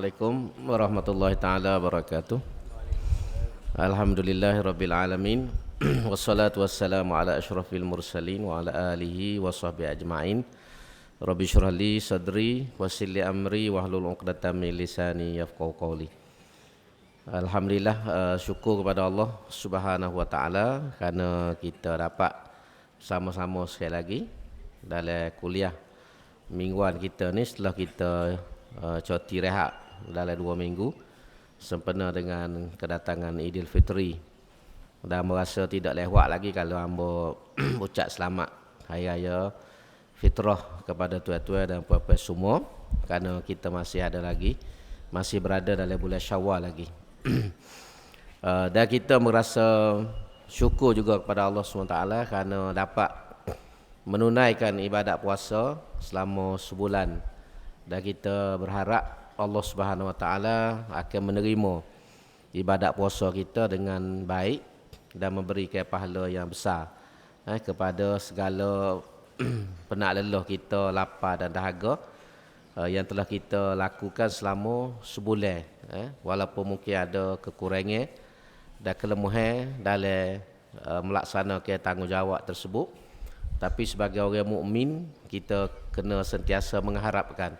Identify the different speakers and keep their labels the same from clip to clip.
Speaker 1: Assalamualaikum warahmatullahi taala wabarakatuh. Alhamdulillahirabbil alamin. Wassalatu wassalamu ala asyrafil mursalin wa ala alihi wa sahbihi ajmain. Rabbi shrah li sadri wa yassir li amri wahlul 'uqdatam min lisani yafqahu qawli. Alhamdulillah, syukur kepada Allah Subhanahu wa taala kerana kita dapat sama-sama sekali lagi dalam kuliah mingguan kita ni setelah kita cuti rehat dalam 2 minggu sempena dengan kedatangan Aidilfitri, dan merasa tidak lewat lagi kalau hamba ucap selamat hari raya fitrah kepada tuan-tuan dan puan-puan semua, kerana kita masih berada dalam bulan Syawal lagi. Dan kita merasa syukur juga kepada Allah SWT kerana dapat menunaikan ibadat puasa selama sebulan, dan kita berharap Allah Subhanahu Wa Taala akan menerima ibadat puasa kita dengan baik dan memberikan pahala yang besar kepada segala penat lelah kita, lapar dan dahaga yang telah kita lakukan selama sebulan, walaupun mungkin ada kekurangan dan kelemahan dalam melaksanakan tanggungjawab tersebut, tapi sebagai orang mukmin kita kena sentiasa mengharapkan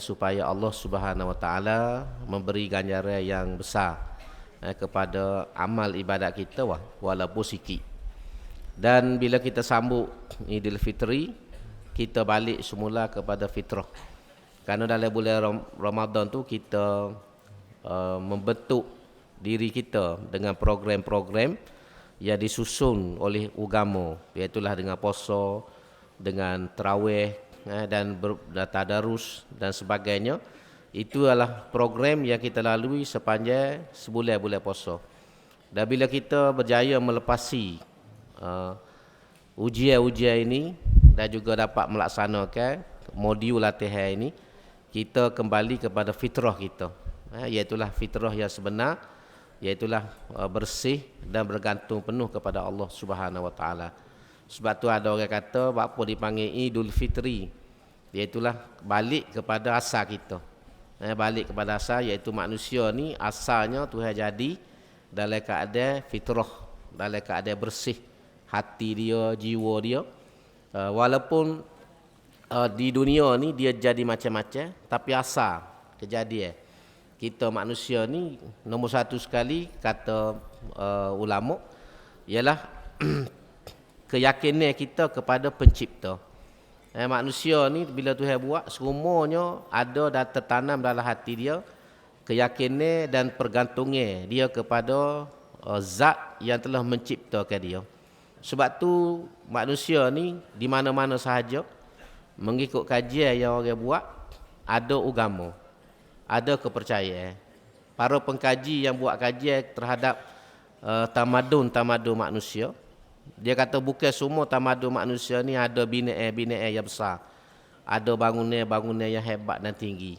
Speaker 1: supaya Allah Subhanahu Wa Taala memberi ganjaran yang besar kepada amal ibadat kita walaupun sikit. Dan bila kita sambut Aidilfitri, kita balik semula kepada fitrah. Kerana dalam bulan Ramadan tu kita membentuk diri kita dengan program-program yang disusun oleh agama, iaitu dengan puasa, dengan tarawih, dan tadarus dan sebagainya. Itu adalah program yang kita lalui sepanjang sebulan bulan puasa. Dan bila kita berjaya melepasi ujian-ujian ini dan juga dapat melaksanakan modul latihan ini, kita kembali kepada fitrah kita, iaitulah fitrah yang sebenar, iaitulah bersih dan bergantung penuh kepada Allah Subhanahu Wa Taala. Sebab tu ada orang kata apa dipanggil Idul Fitri, iaitulah balik kepada asal kita. Balik kepada asal, iaitu manusia ni asalnya Tuhan jadi dalam keadaan fitrah, dalam keadaan bersih hati dia, jiwa dia. Walaupun di dunia ni dia jadi macam-macam, tapi asal kejadian kita manusia ni nombor satu sekali kata ulama ialah keyakinan kita kepada pencipta. Manusia ni bila Tuhan buat semuanya ada dan tertanam dalam hati dia keyakinan dan pergantungan dia kepada zat yang telah menciptakan dia. Sebab tu manusia ni di mana-mana sahaja mengikut kajian yang orang buat, ada agama, ada kepercayaan. Para pengkaji yang buat kajian terhadap tamadun manusia, dia kata bukan semua tamadun manusia ni ada binaan yang besar, ada bangunan yang hebat dan tinggi.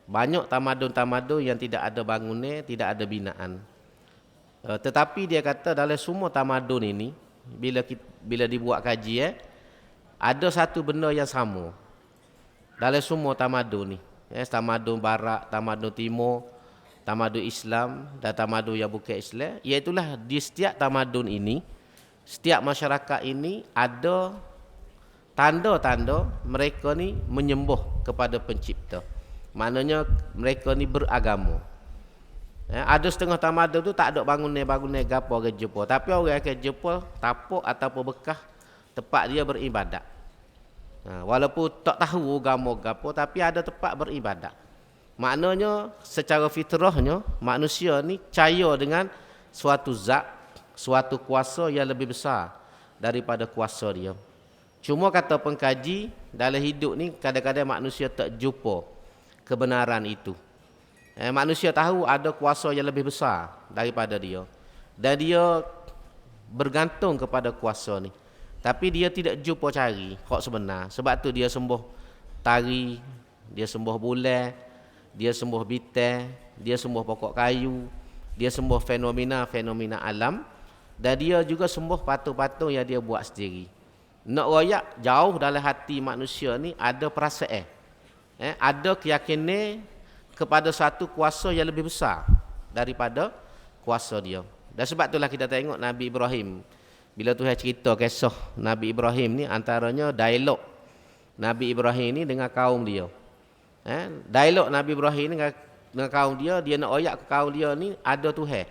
Speaker 1: Banyak tamadun yang tidak ada bangunan, tidak ada binaan. Tetapi dia kata dalam semua tamadun ini, bila dibuat kajian, ada satu benda yang sama dalam semua tamadun ni. Tamadun barat, tamadun timur, tamadun Islam dan tamadun yang bukan Islam, iaitulah di setiap tamadun ini, setiap masyarakat ini ada tanda-tanda mereka ni menyembah kepada pencipta. Maknanya mereka ni beragama. Ada setengah tamadun tu tak ada bangunan gapo orang jumpa, tapi orang akan jumpa tapak ataupun bekas tempat dia beribadat. Walaupun tak tahu agama gapo, tapi ada tempat beribadat. Maknanya secara fitrahnya manusia ni percaya dengan suatu zat, suatu kuasa yang lebih besar daripada kuasa dia. Cuma kata pengkaji, dalam hidup ni kadang-kadang manusia tak jumpa kebenaran itu. Manusia tahu ada kuasa yang lebih besar daripada dia, dan dia bergantung kepada kuasa ni, tapi dia tidak jumpa cari hak sebenar. Sebab tu dia sembah tari, dia sembah bulan, dia sembah bintang, dia sembah pokok kayu, dia sembah fenomena alam, dan dia juga sembah patung-patung yang dia buat sendiri. Nak royak jauh dalam hati manusia ni ada perasaan, ada keyakinan kepada satu kuasa yang lebih besar daripada kuasa dia. Dan sebab itulah kita tengok Nabi Ibrahim, bila Tuhan cerita kisah Nabi Ibrahim ni, antaranya dialog Nabi Ibrahim ni dengan kaum dia. Dialog Nabi Ibrahim ni dengan kaum dia nak oyak ke kaum dia ni ada Tuhan.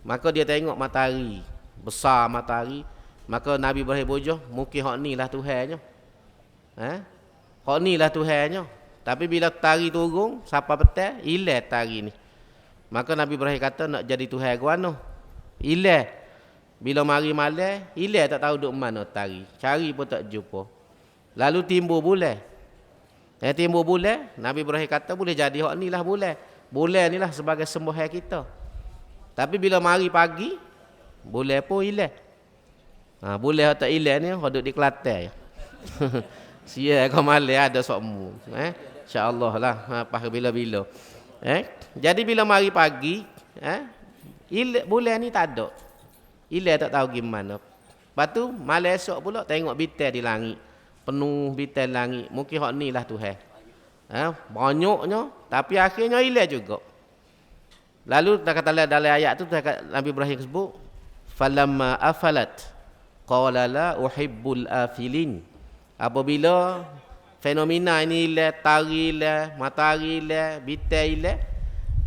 Speaker 1: Maka dia tengok matahari, besar matahari. Maka Nabi Ibrahim bojoh, mungkin hak ni lah Tuhannya. Hak ni lah Tuhannya. Tapi bila tari turun, sampai petang, hilang tari ni. Maka Nabi Ibrahim kata nak jadi Tuhan guano. Hilang. Bila mari malam, hilang tak tahu duk mana tari. Cari pun tak jumpa. Lalu timbul bulan. Timbul bulan, Nabi Ibrahim kata boleh jadi hak ni lah bulan. Bulan ni lah sebagai sembahyang kita. Tapi bila mari pagi, bulan pun hilang. Bulan hak tak hilang ni, hak duk di Kelantan. Sia kau malam ada sokmu. InsyaAllah lah. Pas bila-bila. Jadi bila mari pagi, bulan ni tak ada. Hilang tak tahu gimana. Lepas tu malam esok pula tengok bintang di langit. Penuh bintang langit. Mungkin hak ni lah Tuhan. Banyaknya. Tapi akhirnya hilang juga. Lalu kata dalam ayat tu Nabi Ibrahim sebut, falamma afalat qala la uhibbul afilin. Apabila fenomena ini hilang, tari hilang, matahari hilang, bintang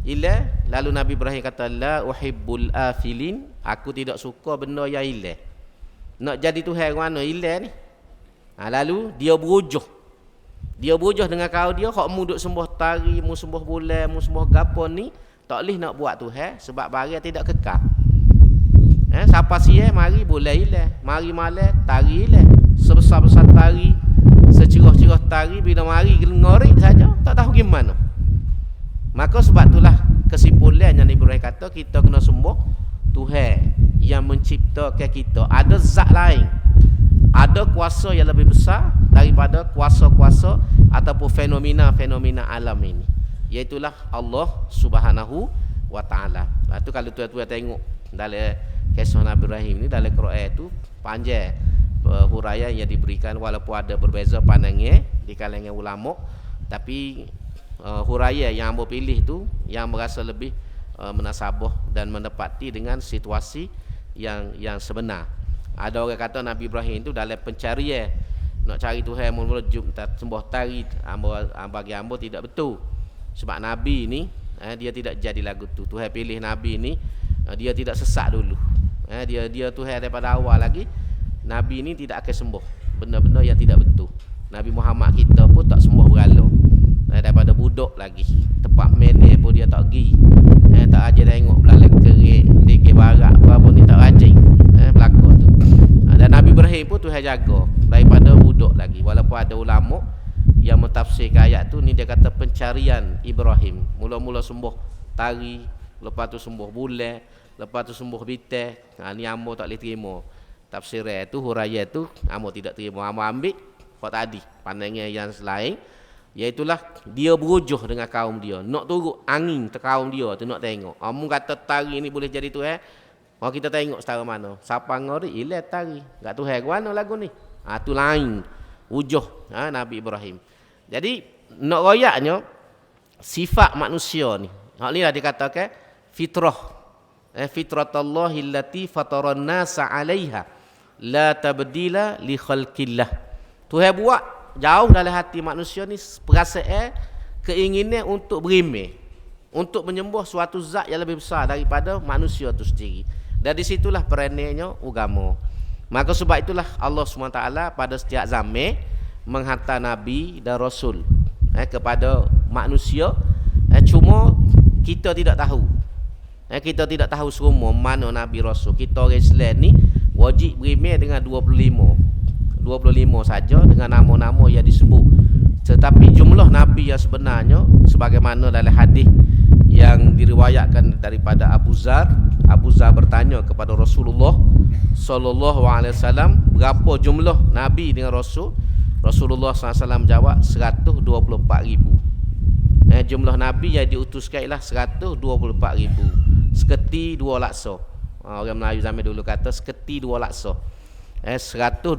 Speaker 1: hilang, lalu Nabi Ibrahim kata la uhibbul afilin, aku tidak suka benda yang hilang. Nak jadi Tuhan mana hilang ni? Lalu dia berujuh. Dia berujuh dengan kaum dia, hak mu duk sembah tari, mu sembah bulan, mu sembah gapo ni, tak boleh nak buat Tuhan sebab barang tidak kekal. Siapa siang mari bulan hilang, mari malam tari hilang. Sebesar-besar tari, secerah-cerah tari, bila mari ngorik saja tak tahu gimana. Maka sebab itulah kesimpulan yang Nabi Ibrahim kata kita kena sembah Tuhan yang menciptakan kita. Ada zat lain, ada kuasa yang lebih besar daripada kuasa-kuasa ataupun fenomena-fenomena alam ini, iaitulah Allah Subhanahu wa taala. Itu kalau tuan-tuan tengok dalam kisah Nabi Ibrahim ni dalam Quran tu panjang huraian yang diberikan, walaupun ada berbeza pandangan di kalangan ulama, tapi huraian yang hamba pilih tu yang merasa lebih menasabah dan menepati dengan situasi yang sebenar. Ada orang kata Nabi Ibrahim tu dalam pencarian nak cari Tuhan, mula-mula sembah tari, bagi hamba tidak betul. Sebab Nabi ni dia tidak jadi lagu tu. Tuhan pilih Nabi ni, dia tidak sesat dulu. Dia Tuhan daripada awal lagi. Nabi ni tidak akan sembah benda-benda yang tidak betul. Nabi Muhammad kita pun tak sembah berhala. Daripada budak lagi, tempat meneh pun dia tak pergi. Tak aja tengok belalai kerik, dikir barak, apa ni tak rajin. Belakang tu. Dan Nabi Ibrahim pun Tuhan jaga daripada budak lagi. Walaupun ada ulama yang mentafsirkan ayat tu ni, dia kata pencarian Ibrahim. Mula-mula sembah tari, lepas tu sembah bulan, lepas tu sembah bintang. Ni hamba tak boleh terima. Tafsiran tu, huraian tu hamba tidak terima. Hamba ambil hak tadi, pandangan yang lain, iaitulah dia berujuh dengan kaum dia, nak turut angin ke kaum dia tu, nak tengok. Hamba kata tari ni boleh jadi Tuhan. Kalau kita tengok setara mana, siapa ngori hilang tari, enggak Tuhan ke mana lagu ni. Tu lain ujuh Nabi Ibrahim. Jadi nak royaknya sifat manusia ni, hak ni lah dikatakan fitrah. Fitratallahi allati fataran nasa 'alaiha la tabdila li khalqillah. Tuhan buat jauh dalam hati manusia ni perasaan keinginan untuk berimeh, untuk menyembah suatu zat yang lebih besar daripada manusia itu sendiri. Dan di situlah perannya agama. Maka sebab itulah Allah SWT pada setiap zaman menghantar nabi dan rasul kepada manusia. Cuma kita tidak tahu. Kita tidak tahu semua mana nabi rasul. Kita orang Islam ni wajib berimeh dengan 25 saja dengan nama-nama yang disebut. Tetapi jumlah nabi yang sebenarnya sebagaimana dalam hadis yang diriwayatkan daripada Abu Zar bertanya kepada Rasulullah sallallahu alaihi wasallam, berapa jumlah nabi dengan rasul? Rasulullah SAW jawab 124,000. Jumlah nabi yang diutuskan ialah 124,000. Seketi 2 laksa. Orang Melayu zaman dulu kata seketi 2 laksa. 124,000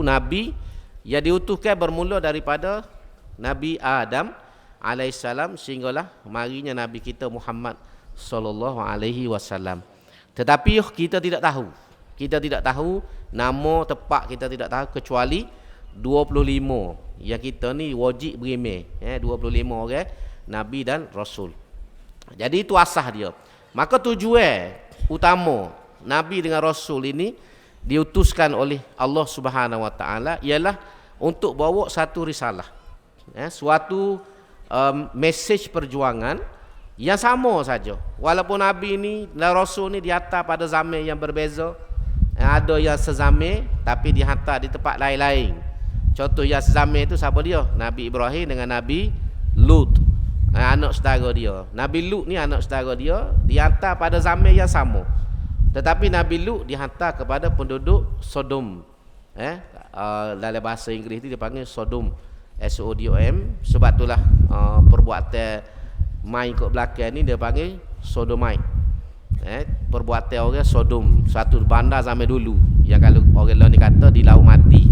Speaker 1: nabi yang diutuskan bermula daripada Nabi Adam alaihissalam sehinggalah marinya Nabi kita Muhammad sallallahu alaihi wasallam. Tetapi kita tidak tahu. Kita tidak tahu nama tepat, kita tidak tahu kecuali 25 yang kita ni wajib berimeh, 25 orang Nabi dan Rasul. Jadi itu asas dia. Maka tujuan utama Nabi dengan Rasul ini diutuskan oleh Allah Subhanahu Wa Taala ialah untuk bawa satu risalah, suatu message perjuangan yang sama saja. Walaupun Nabi ni dan Rasul ni dihantar pada zaman yang berbeza, ada yang sezaman tapi dihantar di tempat lain-lain. Contoh yang sezaman itu siapa dia? Nabi Ibrahim dengan Nabi Lut, anak saudara dia. Nabi Lut ni anak saudara dia, dihantar pada zaman yang sama. Tetapi Nabi Lut dihantar kepada penduduk Sodom. Dalam bahasa Inggeris itu dipanggil Sodom, S-O-D-O-M. Sebab itulah perbuatan main kat belakang ni dia panggil Sodomite. Perbuatan orang Sodom, satu bandar zaman dulu yang kalau orang lain kata di Laut Mati.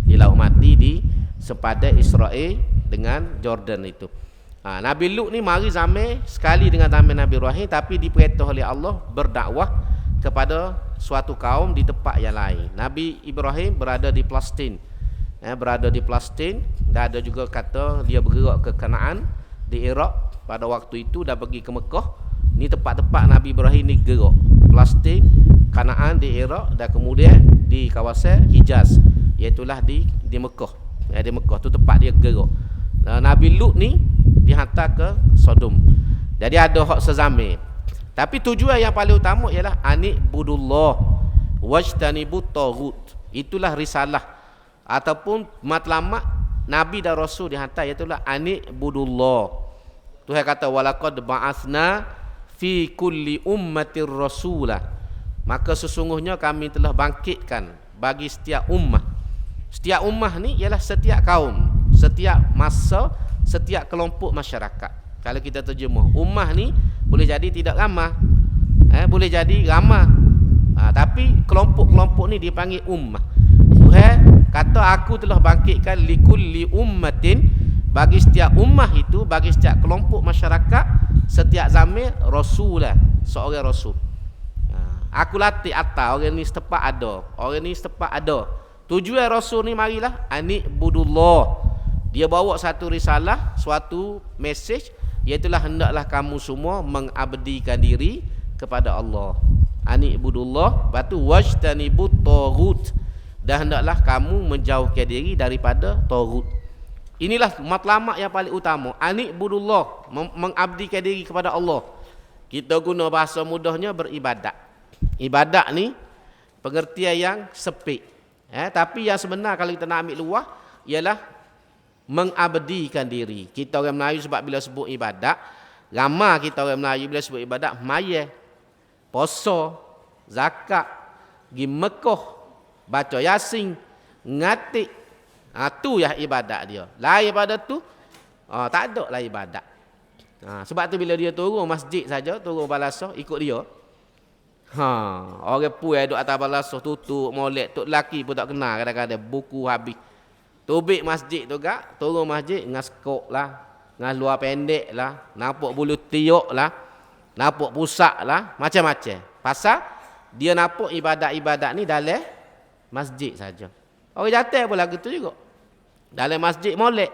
Speaker 1: Di Laut Mati di sepadan Israel dengan Jordan itu. Nabi Lut ni mari zaman sekali dengan zaman Nabi Ibrahim, tapi diperintah oleh Allah berdakwah kepada suatu kaum di tempat yang lain. Nabi Ibrahim berada di Palestin, berada di Palestin, dan ada juga kata dia bergerak ke Kanaan di Iraq pada waktu itu dan pergi ke Mekah. Ni tempat-tempat Nabi Ibrahim ni gerak. Palestin, Kanaan di Iraq dan kemudian di kawasan Hijaz, iaitulah di Mekah. Di Mekah tu tempat dia gerak. Nabi Lut ni dihantar ke Sodom. Jadi ada hak sezaman. Tapi tujuan yang paling utama ialah ani'budullah wajtanibut taghut. Itulah risalah ataupun matlamat Nabi dan Rasul dihantar, iaitulah ani'budullah. Tuhan kata walaqad ba'atsna fi kulli ummatir rasulah. Maka sesungguhnya kami telah bangkitkan bagi setiap ummah. Setiap ummah ni ialah setiap kaum, setiap masa, setiap kelompok masyarakat. Kalau kita terjemah, ummah ni boleh jadi tidak ramah, boleh jadi ramah, tapi kelompok-kelompok ni dipanggil ummah. Tuhan kata aku telah bangkitkan likulli ummatin, bagi setiap ummah itu, bagi setiap kelompok masyarakat setiap zaman rasulah, seorang rasul. Aku latih atas orang ni setepat ada, orang ni setepat ada. Tujuan Rasul ni marilah ani'budullah. Dia bawa satu risalah, suatu message, iaitulah hendaklah kamu semua mengabdikan diri kepada Allah. Ani'budullah, batu wajtanibut taghut, dan hendaklah kamu menjauhkan diri daripada taghut. Inilah matlamat yang paling utama, ani'budullah, mengabdikan diri kepada Allah. Kita guna bahasa mudahnya beribadat. Ibadat ni pengertian yang sepik. Tapi yang sebenar kalau kita nak ambil luah ialah mengabdikan diri. Kita orang Melayu sebab bila sebut ibadat, ramai kita orang Melayu bila sebut ibadat mayat, puasa, zakat, pergi Mekah, baca Yasin, ngatik. Tu ya ibadat dia. Lain pada tu tak ada lah ibadat. Sebab tu bila dia turun masjid saja, turun balasah ikut dia. Orang puai duduk atas balasah tutup molek, tok lelaki pun tak kenal kadang-kadang buku habis. Tubik masjid tu gak, turun masjid ngas kok lah, ngas luar pendek lah, nampak bulu tiuk lah, nampak pusak lah, macam-macam. Pasal dia nampak ibadat-ibadat ni dalam masjid saja. Orang jatuh pun lagu tu juga. Dalam masjid molek.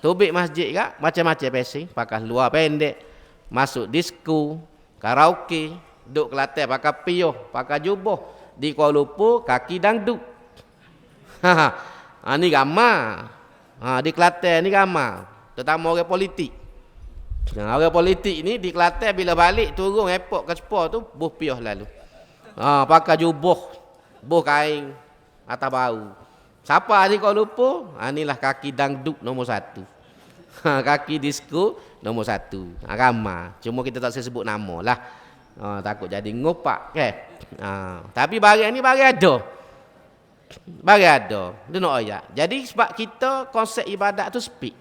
Speaker 1: Tubik masjid gak, macam-macam passing, pakai luar pendek, masuk disko, karaoke, duduk Kelantan pakai piyuh, pakai jubah. Di Kuala Lumpur kaki dangdut. Ni gamar. Di Kelantan ni gamar. Terutama orang politik. Orang politik ni di Kelantan bila balik turun airport ke Sepah tu buh piyuh lalu. Pakai jubah, buh kain atas bau. Siapa ni Kuala Lumpur? Inilah kaki dangdut nombor 1. Kaki disko nombor 1. Gamar. Cuma kita tak sebut nama lah. Takut jadi ngopak kan. Tapi barang ni barang ada. Barang ada. Dia nak ayat. Jadi sebab kita konsep ibadat tu sepik.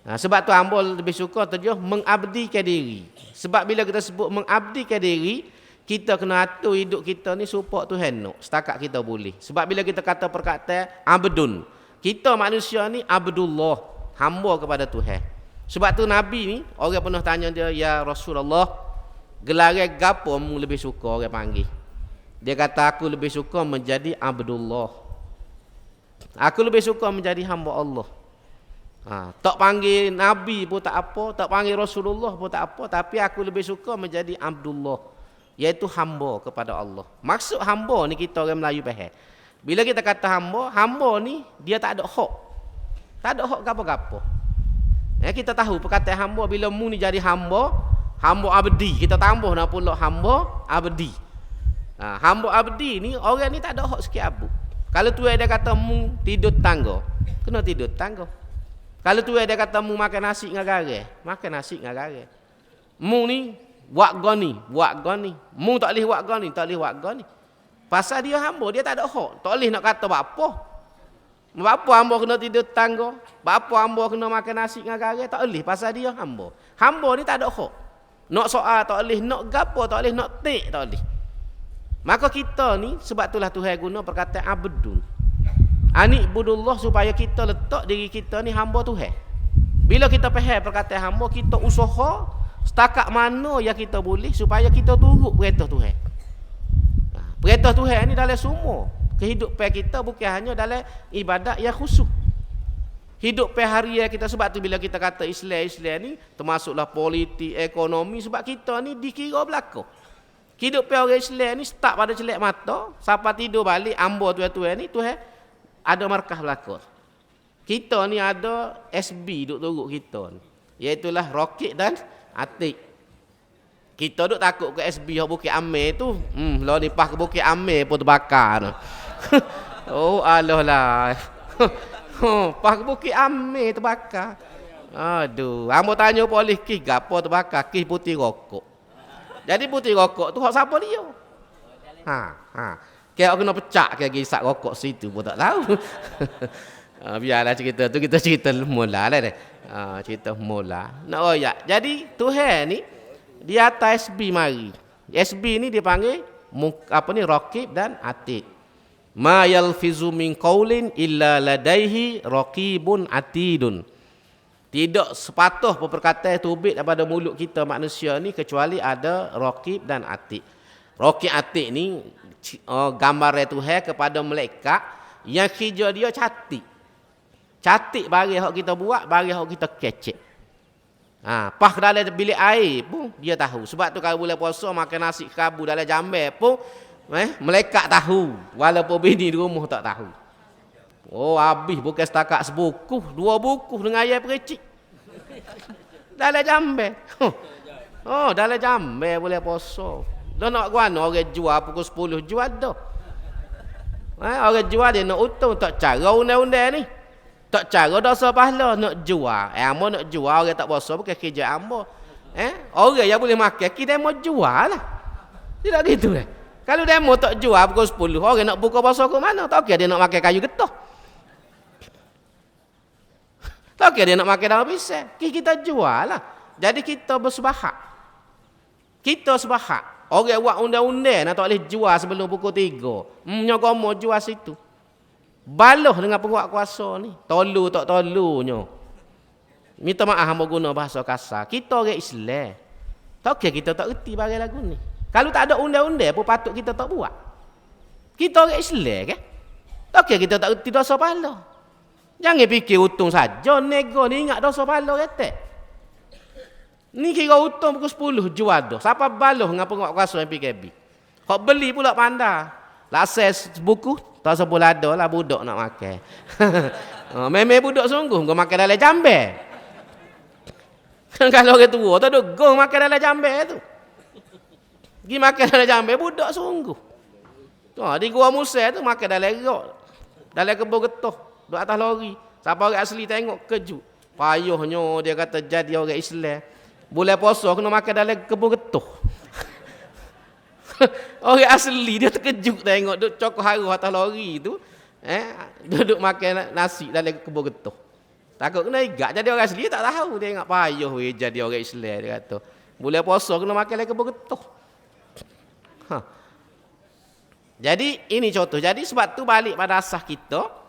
Speaker 1: Sebab tu hamba lebih suka terjemah mengabdikan diri. Sebab bila kita sebut mengabdikan diri, kita kena atur hidup kita ni supaya Tuhan nak. Setakat kita boleh. Sebab bila kita kata perkataan abdun, kita manusia ni abdullah, hamba kepada Tuhan. Sebab tu Nabi ni, orang pernah tanya dia, ya Rasulullah, gelar gapo mu lebih suka orang panggil? Dia kata, aku lebih suka menjadi Abdullah. Aku lebih suka menjadi hamba Allah. Tak panggil Nabi pun tak apa, tak panggil Rasulullah pun tak apa, tapi aku lebih suka menjadi Abdullah, iaitu hamba kepada Allah. Maksud hamba ni kita orang Melayu faham. Bila kita kata hamba, hamba ni dia tak ada hak. Tak ada hak gapo-gapo. Kita tahu perkataan hamba, bila mu ni jadi hamba, hamba abdi, kita tambah nak pula hamba abdi. Hamba abdi ni orang ni tak ada hak sikit abu. Kalau tuan dia kata mu tidur tangga, kena tidur tangga. Kalau tuan dia kata mu makan nasi dengan garam, makan nasi dengan garam. Mu ni buat goni, buat goni. Mu tak boleh buat goni, tak boleh buat goni. Pasal dia hamba, dia tak ada hak. Tak boleh nak kata apa. Apa hamba kena tidur tangga? Apa hamba kena makan nasi dengan garam? Tak boleh, pasal dia hamba. Hamba ni tak ada hak. Nak soal tak boleh, nak gapo tak boleh, nak tik tak boleh. Maka kita ni, sebab itulah Tuhan guna perkataan abdun. Anik budullah, supaya kita letak diri kita ni hamba Tuhan. Bila kita faham perkataan hamba, kita usaha setakat mana yang kita boleh supaya kita turut perintah Tuhan. Perintah Tuhan ni dalam semua kehidupan kita, bukan hanya dalam ibadat yang khusus. Hidup harian kita, sebab tu bila kita kata Islam ni termasuklah politik, ekonomi, sebab kita ni dikira belaka. Kehidupan orang Islam ni start pada celak mata sampai tidur balik, ambo tuan-tuan ni Tuhan ada markah belaka. Kita ni ada SB duk turut kita ni, iaitulah roket dan atik. Kita duk takut ke SB hok Bukit Amir tu, lo ni pas ke Bukit Amir pun terbakar. Oh Allah lah. Pas ke Bukit Amir terbakar. Aduh, ambo tanya polis kis gapo terbakar, kis putih rokok. Jadi putih rokok tu hak siapa dia? Kaya kena pecah kaya isap rokok situ pun tak tahu. Biarlah cerita tu, kita cerita mula lah deh. Cerita mula. Nak royak. Jadi Tuhan ni di atas SB mari. SB ni dipanggil raqib dan atid. Ma yalfizu min qaulin illa ladaihi raqibun atidun. Tidak sepatah perkataan terbit daripada mulut kita manusia ni kecuali ada raqib dan atid. Raqib atid ni gambar Tuhan kepada malaikat yang kerja dia catik. Catik barang hak kita buat, barang hak kita kecek. Pas dalam bilik air pun dia tahu. Sebab tu kalau bulan puasa makan nasi kerabu dalam jamban pun malaikat tahu, walaupun bini di rumah tak tahu. Oh, habis bukan setakat sebuku, 2 buku dengan ayam pericik. Dalam jamban. Dalam jamban bulan puasa. Dah nak guano orang jual pukul 10 jual dah. Orang jual dia nak untung, tak cara undang-undang ni. Tak cara dosa pahala nak jual. Amo nak jual, orang tak puasa bukan kerja amo. Orang yang boleh makan kita mau jual lah. Tidak gitu lah. Kalau demo tak jual pukul 10, orang nak buka puasa ke mana? Tak kira dia nak makan kayu getah. Tak kira dia nak makan dalam pisang. Kita jual lah. Jadi kita bersebahak. Kita sebahak. Orang buat undang-undang nak tak boleh jual sebelum pukul 3. Nyogomo jual situ. Baloh dengan penguat kuasa ni. Tolu tak tolunya. Minta maaf hamba guna bahasa kasar. Kita orang Islam. Tak kira kita tak erti barang lagu ni. Kalau tak ada undang-undang pun patut kita tak buat. Kita orang Islam kan? Tak kira kita tak erti dosa pahala. Jangan fikir untung saja. Nego ni ingat dosa pahala kata. Ni kira untung pukul 10 jual dah. Siapa baloh dengan penguat kuasa yang PKB. Kau beli pula pandai. Lakses buku. Tak sebut ada lah budak nak makan. Memang budak sungguh. Kau makan dalam jamban. Kalau orang tua tak ada gong makan dalam jamban tu. Pergi makan dalam jamban budak sungguh. Di Gua Musa tu makan dalam rok. Dalam kebun getah. Duduk atas lori. Siapa orang asli tengok kejut. Payuhnya dia kata jadi orang Islam. Bulan puasa kena makan dalam kebun getah. Orang asli dia terkejut tengok duduk cokok haru atas lori tu. Duduk makan nasi dalam kebun getah. Takut kena igak. Jadi orang asli dia tak tahu. Dia ingat payuh jadi orang Islam. Dia kata bulan puasa kena makan dalam kebun getah. Jadi ini contoh. Jadi sebab tu balik pada asas kita.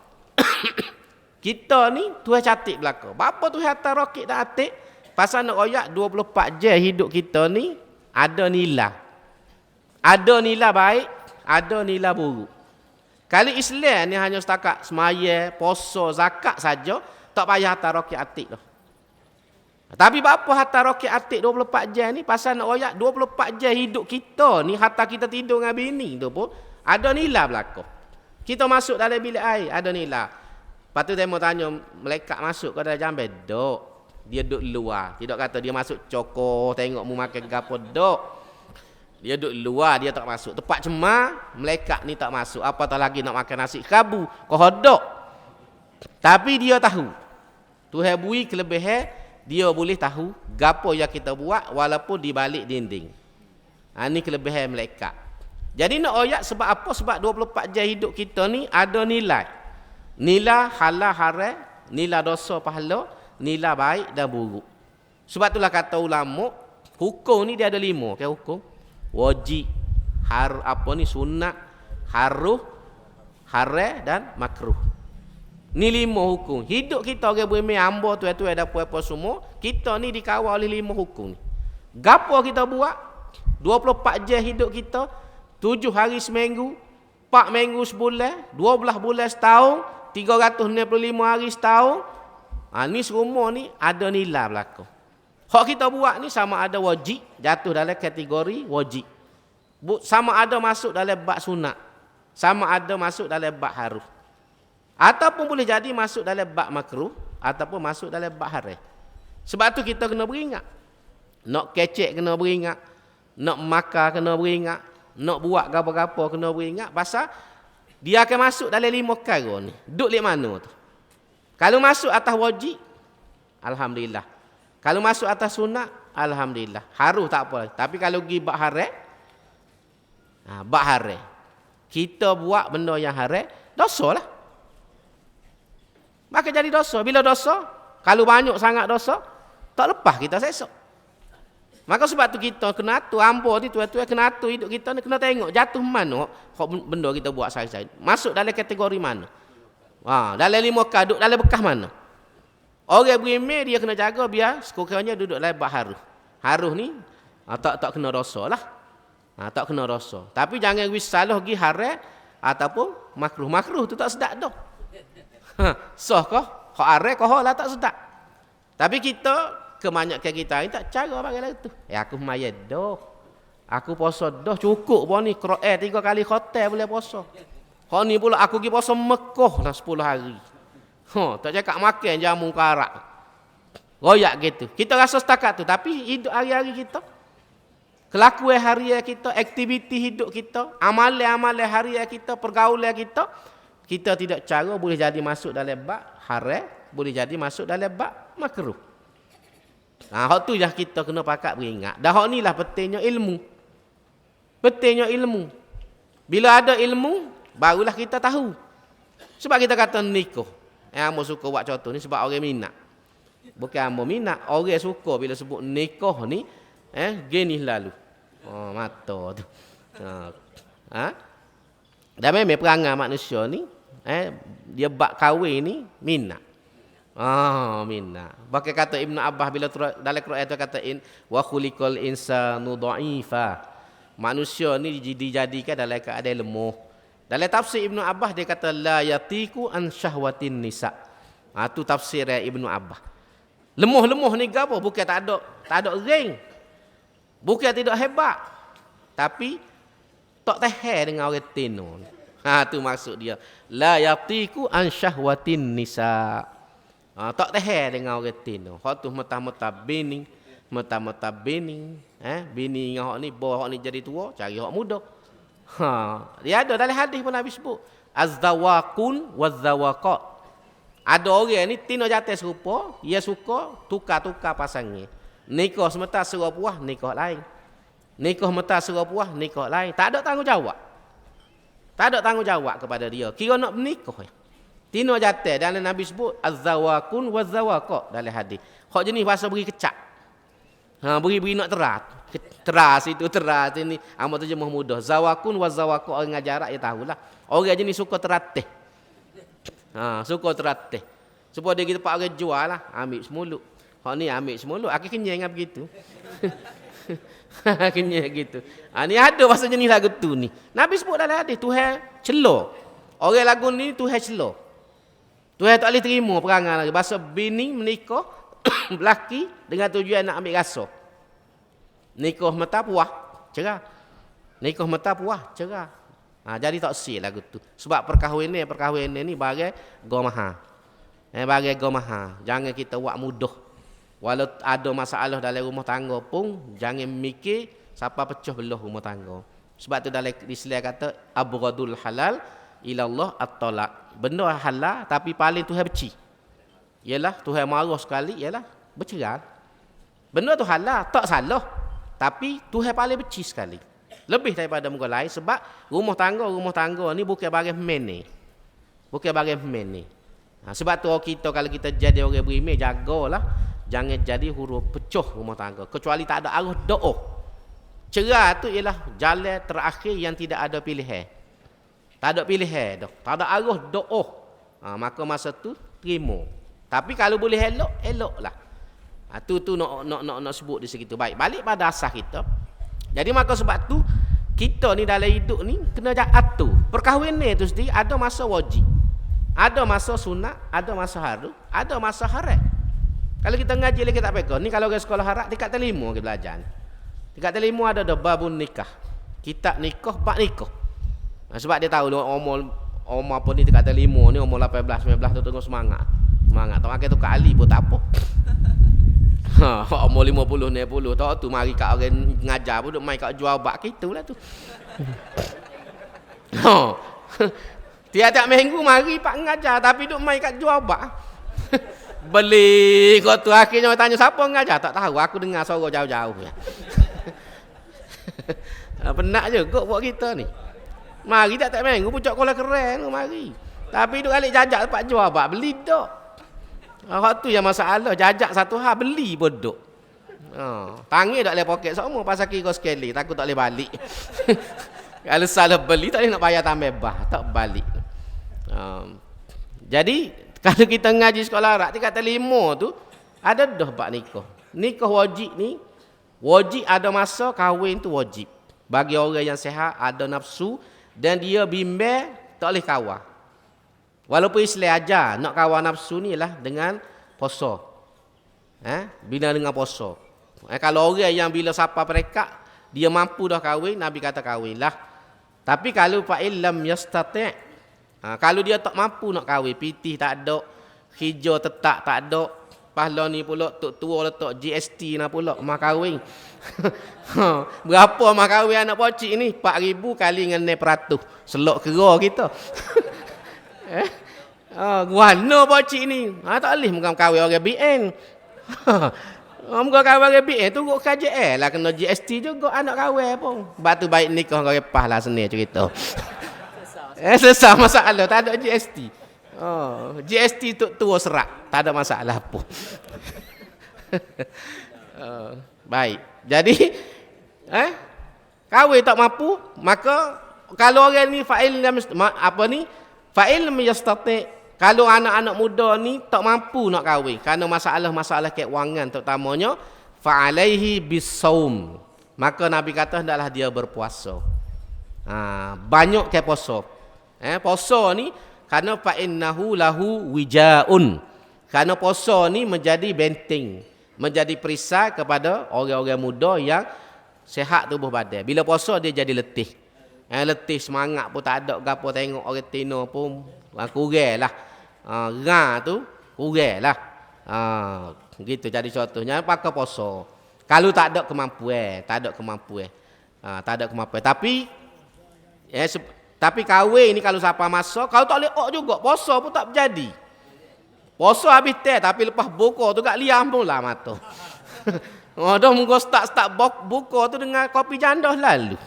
Speaker 1: Kita ni Tuhan catik belaka. Bapa Tuhan hantar roket dan atik pasal nak royak 24 jam hidup kita ni ada nilai. Ada nilai baik, ada nilai buruk. Kalau Islam ni hanya setakat semaya, puasa, zakat saja, tak payah hantar roket atik dah. Tapi apa hantar roket atik 24 jam ni? Pasal nak royak 24 jam hidup kita ni, hatta kita tidur dengan bini tu pun, ada nilai berlaku. Kita masuk dalam bilik air, ada nilai. Lepas tu dia mau tanya, malaikat masuk ke dalam jambai? Dok. Dia duduk luar. Tidak kata dia masuk cokor, tengok mu makan gapo, dok. Dia duduk luar, dia tak masuk. Tempat cemar, malaikat ni tak masuk. Apatah lagi nak makan nasi kabu, kodok. Tapi dia tahu. Tuhan bui kelebihan, dia boleh tahu gapo yang kita buat walaupun di balik dinding. Ini kelebihan malaikat. Jadi nak royak sebab apa? Sebab 24 jam hidup kita ni ada nilai. Nilai halal haram, nilai dosa pahala, nilai baik dan buruk. Sebab itulah kata ulama, hukum ni dia ada 5, kan hukum? Wajib, sunat, haruh, haram dan makruh. Ni 5 hukum. Hidup kita orang beriman hamba tuan-tuan dan puan-puan semua, kita ni dikawal oleh 5 hukum ni. Gapo kita buat? 24 jam hidup kita, 7 hari seminggu, 4 minggu sebulan, 12 bulan setahun, 365 hari setahun. Ni semua ni ada nilai berlaku. Hak kita buat ni sama ada wajib, jatuh dalam kategori wajib. Sama ada masuk dalam bab sunat. Sama ada masuk dalam bab haruh. Ataupun boleh jadi masuk dalam bab makruh, ataupun masuk dalam bab haram. Sebab tu kita kena beringat. Nak kecek kena beringat. Nak makan kena beringat. Nak buat gapo-gapo kena beringat. Pasal dia akan masuk dalam 5 perkara ni. Duduk di mana tu? Kalau masuk atas wajib, alhamdulillah. Kalau masuk atas sunat, alhamdulillah. Haruh tak apa. Tapi kalau pergi bab haram, bab haram, kita buat benda yang haram, dosa lah. Maka jadi dosa. Bila dosa, kalau banyak sangat dosa, tak lepas kita sesok. Maka sebab tu kita kena atur, hamba ni tuan-tuan kena atur hidup kita ni, kena tengok jatuh mana benda kita buat sehari-hari. Masuk dalam kategori mana? Dalam 5 kaduk, dalam bekas mana? Orang beriman dia kena jaga biar sekurang-kurangnya duduk dalam bab haruh. Haruh ni tak kena dosa lah. Tak kena dosa. Tapi jangan salah pergi haram ataupun makruh. Makruh tu tak sedap dah. Sah kah? Hak haram kah lah tak sedap. Tapi kita, kebanyakan kita ni tak cara bagi lagu tu. Aku mayat dah. Aku puasa dah cukup pun ni. Quran 3 kali khotam boleh puasa. Hak ni pula aku pergi puasa Mekah dah 10 hari. Tak cakap makan jamu karak. Royak gitu. Kita rasa setakat tu. Tapi hidup hari-hari kita, kelakuan harian kita, aktiviti hidup kita, amalan-amalan harian kita, pergaulan kita, kita tidak cara boleh jadi masuk dalam bab haram, boleh jadi masuk dalam bab makruh. Hak tu je kita kena pakat beringat. Dah hak ni lah pentingnya ilmu. Pentingnya ilmu. Bila ada ilmu, barulah kita tahu. Sebab kita kata nikah. Amo suka buat contoh ni sebab orang minat. Bukan amo minat, orang suka bila sebut nikah ni, gini lalu. Mata tu. Dan memang perangai manusia ni, dia bak kahwin ni minat. Minat. Pakai kata Ibnu Abbas bila dalam Quran itu katain wa khuliqal insanu dha'ifa. Manusia ni dijadikan dalam keadaan lemah. Dalam tafsir Ibnu Abbas dia kata la yatiku an syahwatin nisa. Tu tafsir Ibnu Abbas. Lemah-lemah ni gapo? Bukan tak ada ring. Bukan tidak hebat. Tapi tak tahan dengan orang tino. Tu maksud dia. La yatiku an syahwatin nisa. Tak tahan dengan orang tino. Hak tu mentah-mentah bini, mentah-mentah bini, bini dengan hak ni, hak ni jadi tua, cari hak muda. Dia ada dalam hadis pun Nabi sebut az-zawaqun waz-zawaqat. Ada orang ni tino jatuh serupa, dia suka tukar-tukar pasangnya. Nikah sementara serah puah, nikah lain. Nikah sementara serah puah, nikah lain. Tak ada tanggungjawab. Tak ada tanggungjawab kepada dia. Kira nak menikah. Tino jatuh dalam Nabi sebut az-zawaqun waz-zawaqat dalam hadis. Hak jenis bahasa beri kecap. Beri nak terat. Teras itu teras ini amat terjemah mudah. Zawakun wa zawaqu orang ngajarak ya tahulah. Orang jenis suka teratih. Suka teratih. Supaya dia kita pak orang jual lah, ambil semuluk. Hak ni ambil semula, akhir kenyang ngap begitu. Kenyang gitu. Ni ada bahasa jenis lagu tu ni. Nabi sebut dalam hadis Tuhan celo. Orang lagu ni Tuhan celo. Tuhan tak boleh terima perangai lagi. Bahasa bini menikah lelaki dengan tujuan nak ambil rasa. Nikah mata puah, cerah. Nikah mata puah, cerah. Jadi tak sih lagu tu. Sebab perkahwinan ni bagai gomaha. Bagai gomaha. Jangan kita buat mudah. Walau ada masalah dalam rumah tangga pun jangan mikir siapa pecah belah rumah tangga. Sebab tu dalam Islam kata abghadul halal ilallah at-talaq. Benda halal tapi paling Tuhan benci. Ialah Tuhan marah sekali ialah bercerai. Benda tu halal tak salah. Tapi Tuhan paling benci sekali. Lebih daripada muka lain sebab rumah tangga ni bukan bagai main ni. Bukan bagai main ni. Sebab tu kita kalau kita jadi orang beriman jagalah. Jangan jadi huruf pecah rumah tangga. Kecuali tak ada arah doa. Cerai tu ialah jalan terakhir yang tidak ada pilihan. Tak ada pilihan dah. Tak ada arah doa. Maka masa tu terima. Tapi kalau boleh elok, eloklah. Tu nak sebut di segitu. Baik, balik pada asas kita. Jadi maka sebab tu kita ni dalam hidup ni kena atur. Perkahwinan tu sendiri ada masa wajib. Ada masa sunat, ada masa haram, ada masa haram. Kalau kita ngaji lagi tak peka. Ni kalau orang sekolah harap tingkat terlima kita belajar. Tingkat terlima ada babun nikah. Kitab nikah, bab nikah. Sebab dia tahu umur apa ni tingkat terlima ni umur 18, 19 tu tengok semangat. Semangat. Tak makan tu kat Ali pun tak apa. Umur 50, 60 tak tu mari kat orang ngajar pun duk main kat jual bab kitulah tu. Tiap-tiap minggu mari pak ngajar tapi duk main kat jual bab. Beli kau tu akhirnya tanya siapa ngajar tak tahu aku dengar suara jauh-jauh ya. Penat je kok buat kita ni. Mari tak minggu pucuk kola keren mari. Tapi duk alik jajak tempat jual bak beli dak. Hak tu yang masalah jajak satu hal beli pun duk. Tangan dak le poket semua pasal kira sekali takut tak boleh balik. Kalau salah beli tak boleh nak bayar tambah bah tak balik. Jadi kalau kita ngaji sekolah Arab tingkat 5 tu ada dah bab nikah. Nikah wajib ni wajib ada masa kahwin tu wajib. Bagi orang yang sihat ada nafsu dan dia bimbang tak boleh kawal. Walaupun Islam ajar nak kawal nafsu ni lah dengan puasa. Bina dengan puasa. Kalau orang yang bila siapa perekat dia mampu dah kahwin, Nabi kata kahwinlah. Tapi kalau fa'il lam yastati' kalau dia tak mampu nak kahwin, pitih tak ada, hijau tetap tak ada, pahala ni pula tok tua letak GST nak pula mak kahwin. Berapa mak kahwin anak pocik ni? 4,000 kali dengan 9%. Selok kera kita. Guana pocik ni. Tak boleh muka kahwin orang BN. Muka kahwin orang BN tu kok KJL lah kena GST juga anak kahwin pun. Batu baik nikah kau repah lah seni cerita. Selesai masalah, tak ada GST. GST tu tua serak, tak ada masalah pun. Baik. Jadi kahwin tak mampu, maka kalau orang ni fa'il apa ni? Fa'il yastati. Kalau anak-anak muda ni tak mampu nak kahwin kerana masalah-masalah keuangan terutamanya, fa'alaihi bisaum. Maka Nabi kata hendaklah dia berpuasa. Banyak ke puasa. Puasa ni kerana fa'innahu lahu wijaun. Kerana puasa ni menjadi benteng, menjadi perisai kepada orang-orang muda yang sihat tubuh badan. Bila puasa dia jadi letih. Letih semangat pun tak ada gapo tengok orang tino pun kuranglah. Tu kuranglah. Gitu jadi contohnya pakai puasa. Kalau tak ada kemampuan, tapi kahwin ni kalau siapa masa, kalau tak boleh juga, puasa pun tak berjadi. Puasa habis teh, tapi lepas buka tu kat liam pun lah mata. Dah muka start buka tu dengan kopi janda lalu.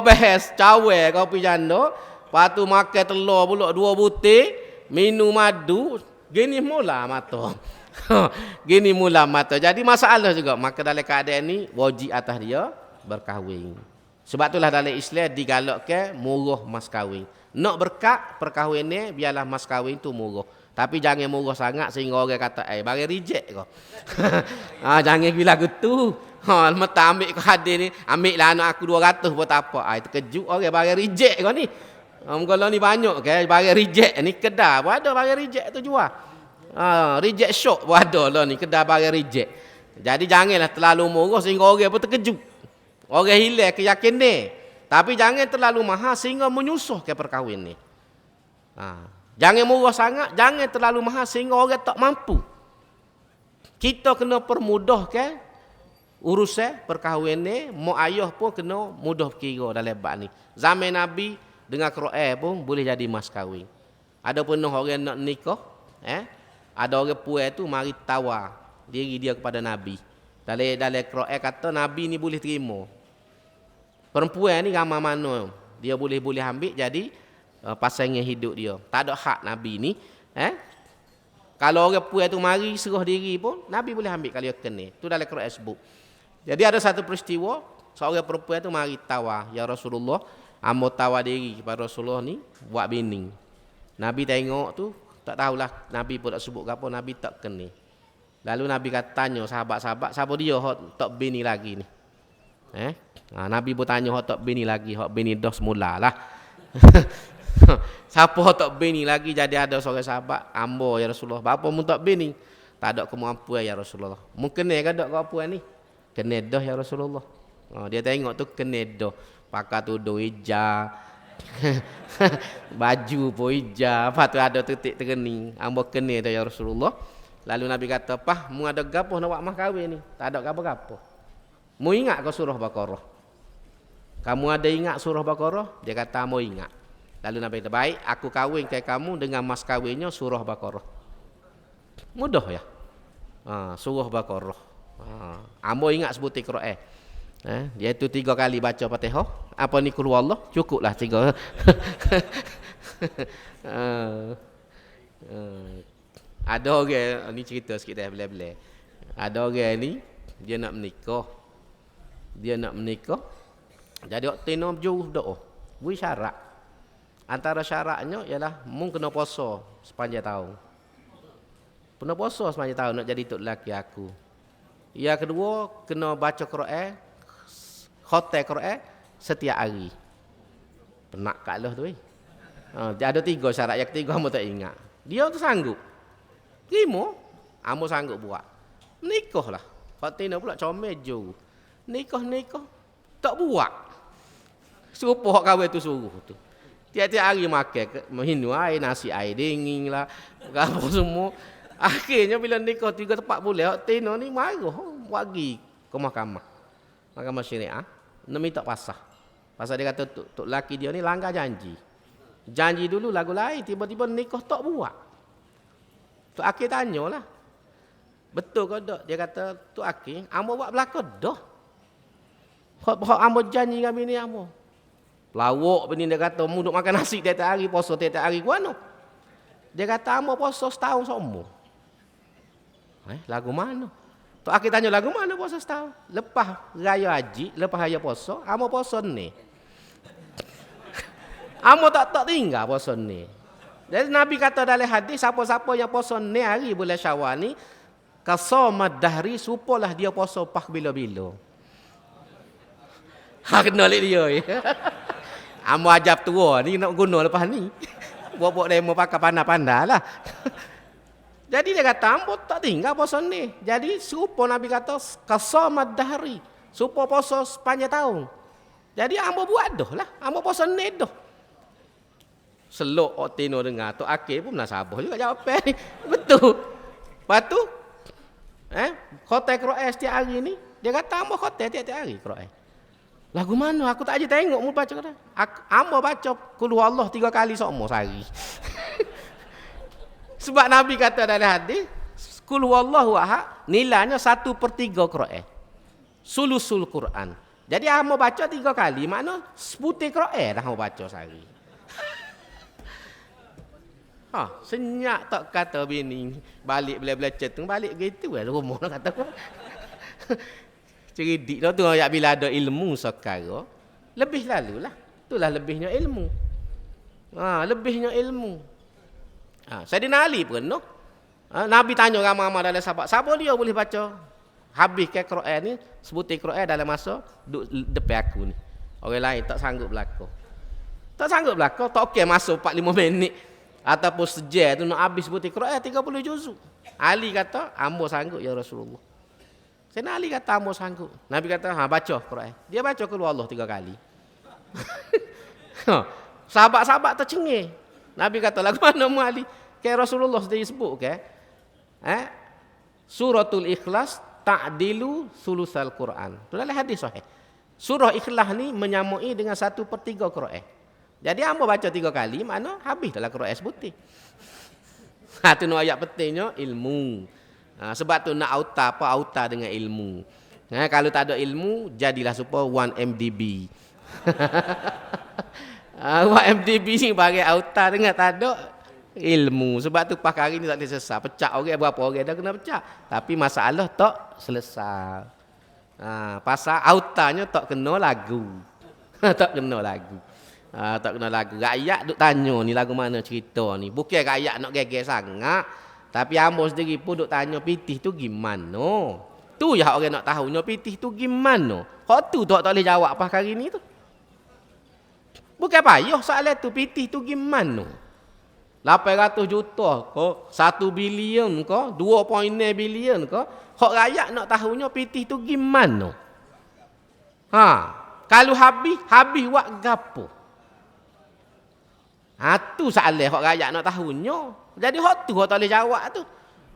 Speaker 1: Best cawe kopi janda, lepas tu makan telur pula 2 butir, minum madu, gini mula mata. Gini mula mata. Jadi masalah juga, maka dalam keadaan ni wajib atas dia berkahwin. Sebab itulah dalam Islam digalakkan murah mas kahwin. Nak berkat perkahwinan biarlah mas kahwin tu murah. Tapi jangan murah sangat sehingga orang kata, bagi reject kau. Jangan bila gitu. Mata ambil kau hadir ni, ambil lah anak aku 200 buat apa. Terkejut orang bagi reject kau ni. Kalau ni banyak ke, bagi reject ni kedai pun ada bagi reject tu jual. Reject shop pun ada lah ni, kedai bagi reject. Jadi janganlah terlalu murah sehingga orang pun terkejut. Orang hilang keyakinan. Tapi jangan terlalu mahal sehingga menyusah ke perkahwin ni. Jangan murah sangat, jangan terlalu mahal sehingga orang tak mampu. Kita kena permudah ke urusan perkahwin ni, mak ayah pun kena mudah kira dalam bab ni. Zaman Nabi dengan Quran pun boleh jadi mas kahwin. Ada pun orang nak nikah, ada orang puan tu mari tawar diri dia kepada Nabi. Dalam Quran kata Nabi ni boleh terima. Perempuan ni ramai mana dia boleh ambil jadi pasangan hidup dia. Tak ada hak Nabi ni. Kalau orang puan tu mari serah diri pun, Nabi boleh ambil kalau dia kena. Tu dalam Quran sebut. Jadi ada satu peristiwa, seorang perempuan tu mari tawar, ya Rasulullah, amo tawar diri kepada Rasulullah ni buat bini. Nabi tengok tu, tak tahulah Nabi pun tak sebut apa, Nabi tak kena. Lalu Nabi tanya sahabat-sahabat, siapa dia hok tak bini lagi ni? Nabi pun tanya hok tak bini lagi, hok bini dah semulalah. Siapa tak bini lagi? Jadi ada seorang sahabat, ambo ya Rasulullah, bapa mu tak bini? Tak ada kemampuan ya Rasulullah. Mungkin ni kan tak kemampuan ni? Kena dah ya Rasulullah. Dia tengok tu kena dah. Pakai tudung hijau. Baju pun hijau. Apa tu ada titik terkening. Ambo kena dah ya Rasulullah. Lalu Nabi kata, "Pah, mu ada gapo nak buat mah kahwin ni?" Tak ada gapo-gapo. Mu ingat kau surah Baqarah? Kamu ada ingat surah Baqarah? Dia kata, "Mu ingat." Lalu Nabi kata, "Baik, aku kahwin ke kamu dengan mas kahwinnya surah Baqarah." Mudah ya. Surah Baqarah. Ambo ingat sebut Quran. Dia itu 3 kali baca Fatihah. Apa ni qul huwallah? Cukuplah 3. Ada orang ni cerita sikit dah bela-bela. Ada orang ni dia nak menikah. Jadi waktu ni berjuruh doa. Beri syarat. Antara syaratnya ialah mung kena puasa sepanjang tahun. Kena puasa sepanjang tahun nak jadi tok lelaki aku. Yang kedua, kena baca Quran, khatam Quran setiap hari. Penak kat lah tu. Ada 3 syarat, yang ketiga hamba tak ingat. Dia tu sanggup. Terima, hamba sanggup buat. Nikahlah. Fatina pula comel jauh. Nikah tak buat. Serupa hak kahwin tu suruh tu. Tiap-tiap hari makan, minum air, nasi air dingin lah, apa semua. Akhirnya bila nikah 3-4 bulan, hak Tina ni marah, pergi ke mahkamah syariah, nak minta pasal. Pasal dia kata tok laki dia ni langgar janji. Janji dulu lagu lain, tiba-tiba nikah tak buat. Tok Akil tanyalah, betul ke tak? Dia kata, Tok Akil, ambo buat belakang dah. Hak ambo janji dengan bini ambo. Lawak bini dia kata, mu duk makan nasi tiap-tiap hari, puasa tiap-tiap hari, guano. Dia kata, ambo puasa setahun semua. Lagu mana? Tok Akil tanya, lagu mana puasa setahun? Lepas raya haji, lepas raya puasa, ambo puasa ni. Ambo tak tinggal puasa ni. Jadi Nabi kata dalam hadis, siapa-siapa yang puasa ni hari bulan Syawal ni, kasamad dahri, supalah dia puasa pah bila-bila. Kena lihat dia. Ambo ajab tua ni nak guna lepas ni. Buat-buat demo pakai pandai-pandai lah. Jadi dia kata, ambo tak tinggal puasa ni. Jadi serupa Nabi kata, kasamad dahri. Serupa puasa sepanjang tahun. Jadi ambo buat dah lah. Ambo puasa ni dah. Selok Tino dengar. Tok Akil pun nasabah juga jawab ni. Betul. Lepas tu, khotai Quran setiap hari ni. Dia kata, ambo khotai tiap-tiap hari Quran. Lagu mana? Aku tak aja tengok mu baca kan. Ambo baca qul huwallah 3 kali sokmo sehari. Sebab Nabi kata dalam hadis, qul huwallahu ahad nilainya 1/3 Quran. Sulusul Quran. Jadi ambo baca 3 kali, makna sebutir Quran dah ambo baca sehari. Senyap tak kata bini balik bila-bila ceteng balik gitu rumah nak kata. Cerdik dah tu ayat bila ada ilmu sekara, lebih lalulah. Itulah lebihnya ilmu. Lebihnya ilmu. Sayyidina Ali pernah. Nabi tanya ramai-ramai dalam sahabat, siapa dia boleh baca habis ke Quran ni, sebutir Quran dalam masa duduk depan aku ni. Orang lain tak sanggup belakang. Tak sanggup belakang, tak okey masuk 4-5 minit. Ataupun sejam tu nak habis sebutir Quran 30 juzuk. Ali kata, ambo sanggup ya Rasulullah. Sayyidina Ali kata, ambo sanggup. Nabi kata, baca Quran. Dia baca keluar Allah 3 kali. Sahabat-sahabat tercengih. Nabi kata, lagu mana mu Ali? Kayak Rasulullah sendiri sebut ke? Suratul Ikhlas ta'dilu sulusal Quran. Itu dalam hadis sahih. Surah Ikhlas ni menyamai dengan 1/3 Quran. Jadi hamba baca 3 kali, mana habis dalam Quran sebutir. Itu nak ayat pentingnya ilmu. Sebab tu nak auta dengan ilmu. Kalau tak ada ilmu, jadilah supaya 1 MDB. 1 MDB ni bagi auta dengan tak ada ilmu. Sebab tu pas hari ni tak boleh selesai. Pecah orang berapa orang dah kena pecah. Tapi masalah tak selesai. Pasal autanya tak kena lagu. Tak kena lagu. Tak kena lagu. Rakyat duk tanya ni lagu mana cerita ni. Bukan rakyat nak geger sangat. Tapi hamba sendiri pun duk tanya pitih tu gimana. Tu yang orang nak tahu. Pitih tu gimana. Hak tu tak boleh jawab pas hari ni tu. Bukan payah soalan tu. Pitih tu gimana. 800 juta ke 1 bilion ke 2.9 bilion ke hak rakyat nak tahunya pitih tu gimana. Kalau habis buat gapo. Tu soalan hak rakyat nak tahunya. Jadi hak tu hak tak boleh jawab tu.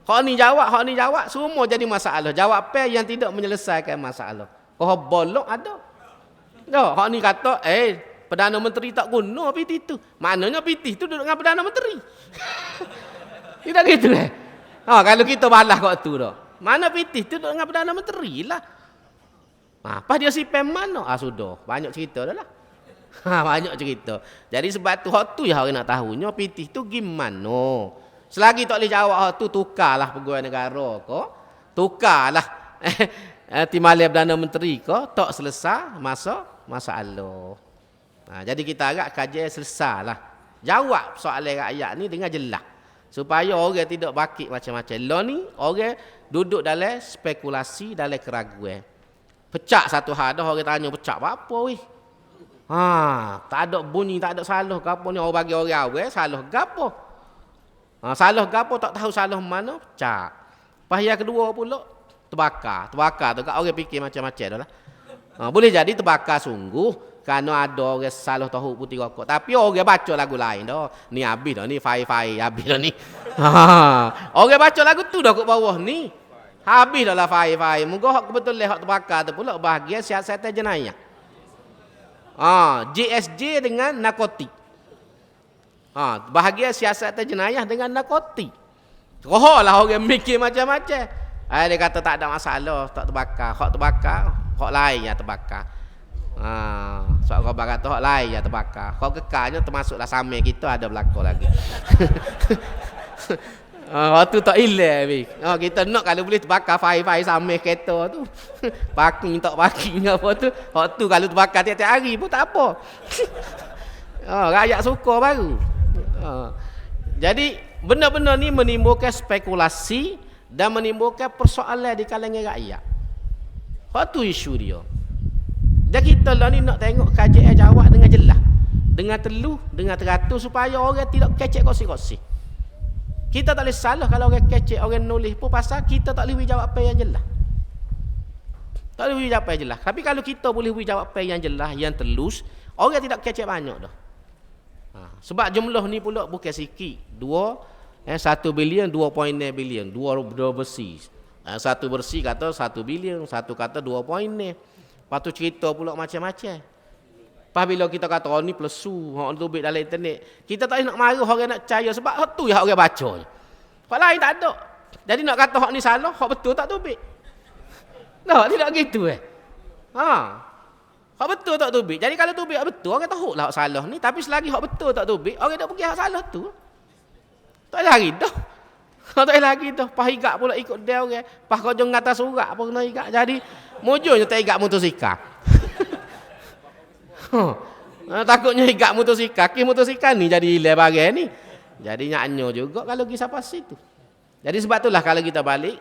Speaker 1: Hak ni jawab semua jadi masalah. Jawapan yang tidak menyelesaikan masalah. Kau bolok ada. Hak ni kata Perdana Menteri tak guna pitih tu. Maknanya pitih tu duduk dengan Perdana Menteri. Tidak gitu kalau kita balas kat tu dah. Mana pitih tu duduk dengan Perdana Menteri lah. Apa dia sipem mana? Sudah. Banyak cerita dah lah. Banyak cerita. Jadi sebab tu hak tu yang orang nak tahunya pitih tu gimana. Selagi tak boleh jawab hak tu, tukarlah pegawai negara ke. Tukarlah Timbalan Perdana Menteri ke. Tak selesai masalah. Jadi kita agak kajian selesai lah. Jawab soalan rakyat ni dengan jelas. Supaya orang tidak bakit macam-macam. Law ni orang duduk dalam spekulasi, dalam keraguan. Pecah satu hal dah orang tanya pecah apa weh. Tak ada bunyi, tak ada salah ke apa ni. Orang bagi orang awal salah ke apa. Salah ke apa tak tahu salah mana pecah. Lepas yang kedua pula terbakar. Terbakar tu kat orang fikir macam-macam dah lah. Boleh jadi terbakar sungguh. Kerana ada orang salah tahu putih rokok. Tapi orang baca lagu lain dah. Ni habis dah ni. Fai habis dah ni. Orang baca lagu tu dah kat bawah ni. Habis dah lah fai. Moga hak kebetulan hak terbakar tu pula bahagian siasatan jenayah. JSJ dengan narkotik. Bahagian siasatan jenayah dengan narkotik. Lah orang mikir macam-macam. Dia kata tak ada masalah. Tak terbakar. Hak terbakar. Hak lain yang terbakar. Sebab kau kata hak lain yang terbakar. Kau kekalnya termasuklah sama kita ada berlaku lagi. Waktu tak hilang. Kita nak kalau boleh terbakar fai sama kereta tu. Parking tak parking apa tu. Waktu kalau terbakar tiap-tiap hari pun tak apa. Rakyat suka baru. Jadi benda-benda ni menimbulkan spekulasi dan menimbulkan persoalan di kalangan rakyat. Waktu isu dia. Dan kita lah ni nak tengok kajian jawab dengan jelas. Dengan teluh, dengan teratur supaya orang tidak kecek kosi-kosi. Kita tak boleh salah kalau orang kecek, orang nulis pun pasal kita tak boleh jawab apa yang jelas. Tak boleh jawab apa yang jelas. Tapi kalau kita boleh jawab apa yang jelas, yang telus, orang tidak kecek banyak dah. Sebab jumlah ni pula bukan sikit. 1 bilion, 2.9 bilion. Dua bersih. Satu bersih kata 1 bilion, satu kata 2.9. Lepas tu cerita pula macam-macam. Lepas bila kita kata ni plesu, orang tubik dalam internet, kita tak nak marah orang nak percaya sebab hak tu yang orang baca. Hak lain tak ada. Jadi nak kata hak ni salah, hak betul tak tubik. Tidak gitu hak betul tak tubik. Jadi kalau tubik hak betul, orang tahu lah hak salah ni. Tapi selagi hak betul tak tubik, orang tak pergi hak salah tu. Tak lagi dah. Tak lagi dah. Pas higak pula ikut dia orang. Pas kau jangan atas surat apa kena higak. Jadi mujurnya tak higak motosikal. Takutnya higak motosikal. Motosikal ni jadi hilang bagian ni. Jadi nyanyo juga kalau kisah pas itu. Jadi sebab itulah kalau kita balik,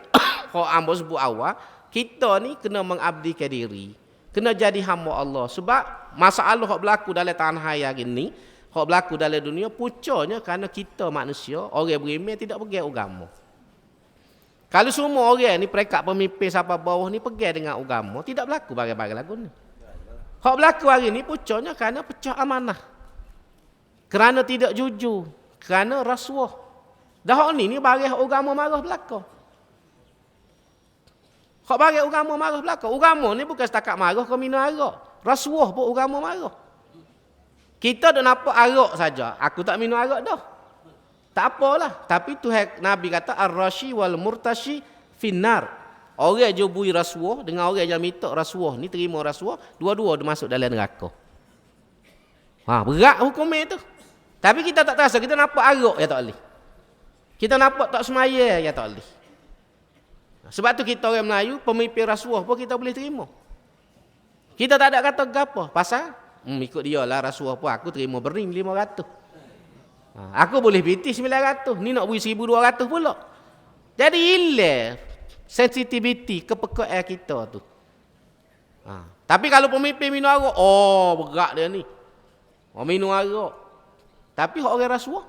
Speaker 1: kau ambo sebut awal, kita ni kena mengabdikan diri. Kena jadi hamba Allah. Sebab masalah yang berlaku dalam tanah hari ni, yang berlaku dalam dunia, pucuknya kerana kita manusia, orang beriman tidak pegang agama. Kalau semua orang ni, perekat pemimpin sampai bawah ni pegang dengan agama, tidak berlaku bagai-bagai lagu ni. Yang berlaku hari ni, pucuknya kerana pecah amanah. Kerana tidak jujur. Kerana rasuah. Dah ni bagi agama marah belakang. Hak bagi agama marah belakang. Agama ni bukan setakat marah kau minum arak. Rasuah pun agama marah. Kita dah nampak arak saja. Aku tak minum arak dah. Tak apalah. Tapi Tuhan Nabi kata ar-rashi wal murtashi finnar. Orang jubui rasuah dengan orang yang minta rasuah ni terima rasuah, dua-dua dia masuk dalam neraka. Berat hukumnya tu. Tapi kita tak terasa, kita nampak arak ya tak boleh. Kita nampak tak semaya ya tak boleh. Sebab tu kita orang Melayu, pemimpin rasuah pun kita boleh terima. Kita tak ada kata gapo. Pasal ikut dia lah rasuah pun aku terima bering 500. Aku boleh piti 900. Ni nak beri 1200 pula. Jadi hilang sensitivity kepekaan kita tu. Tapi kalau pemimpin minum arak, berat dia ni. Minum arak. Tapi orang rasuah.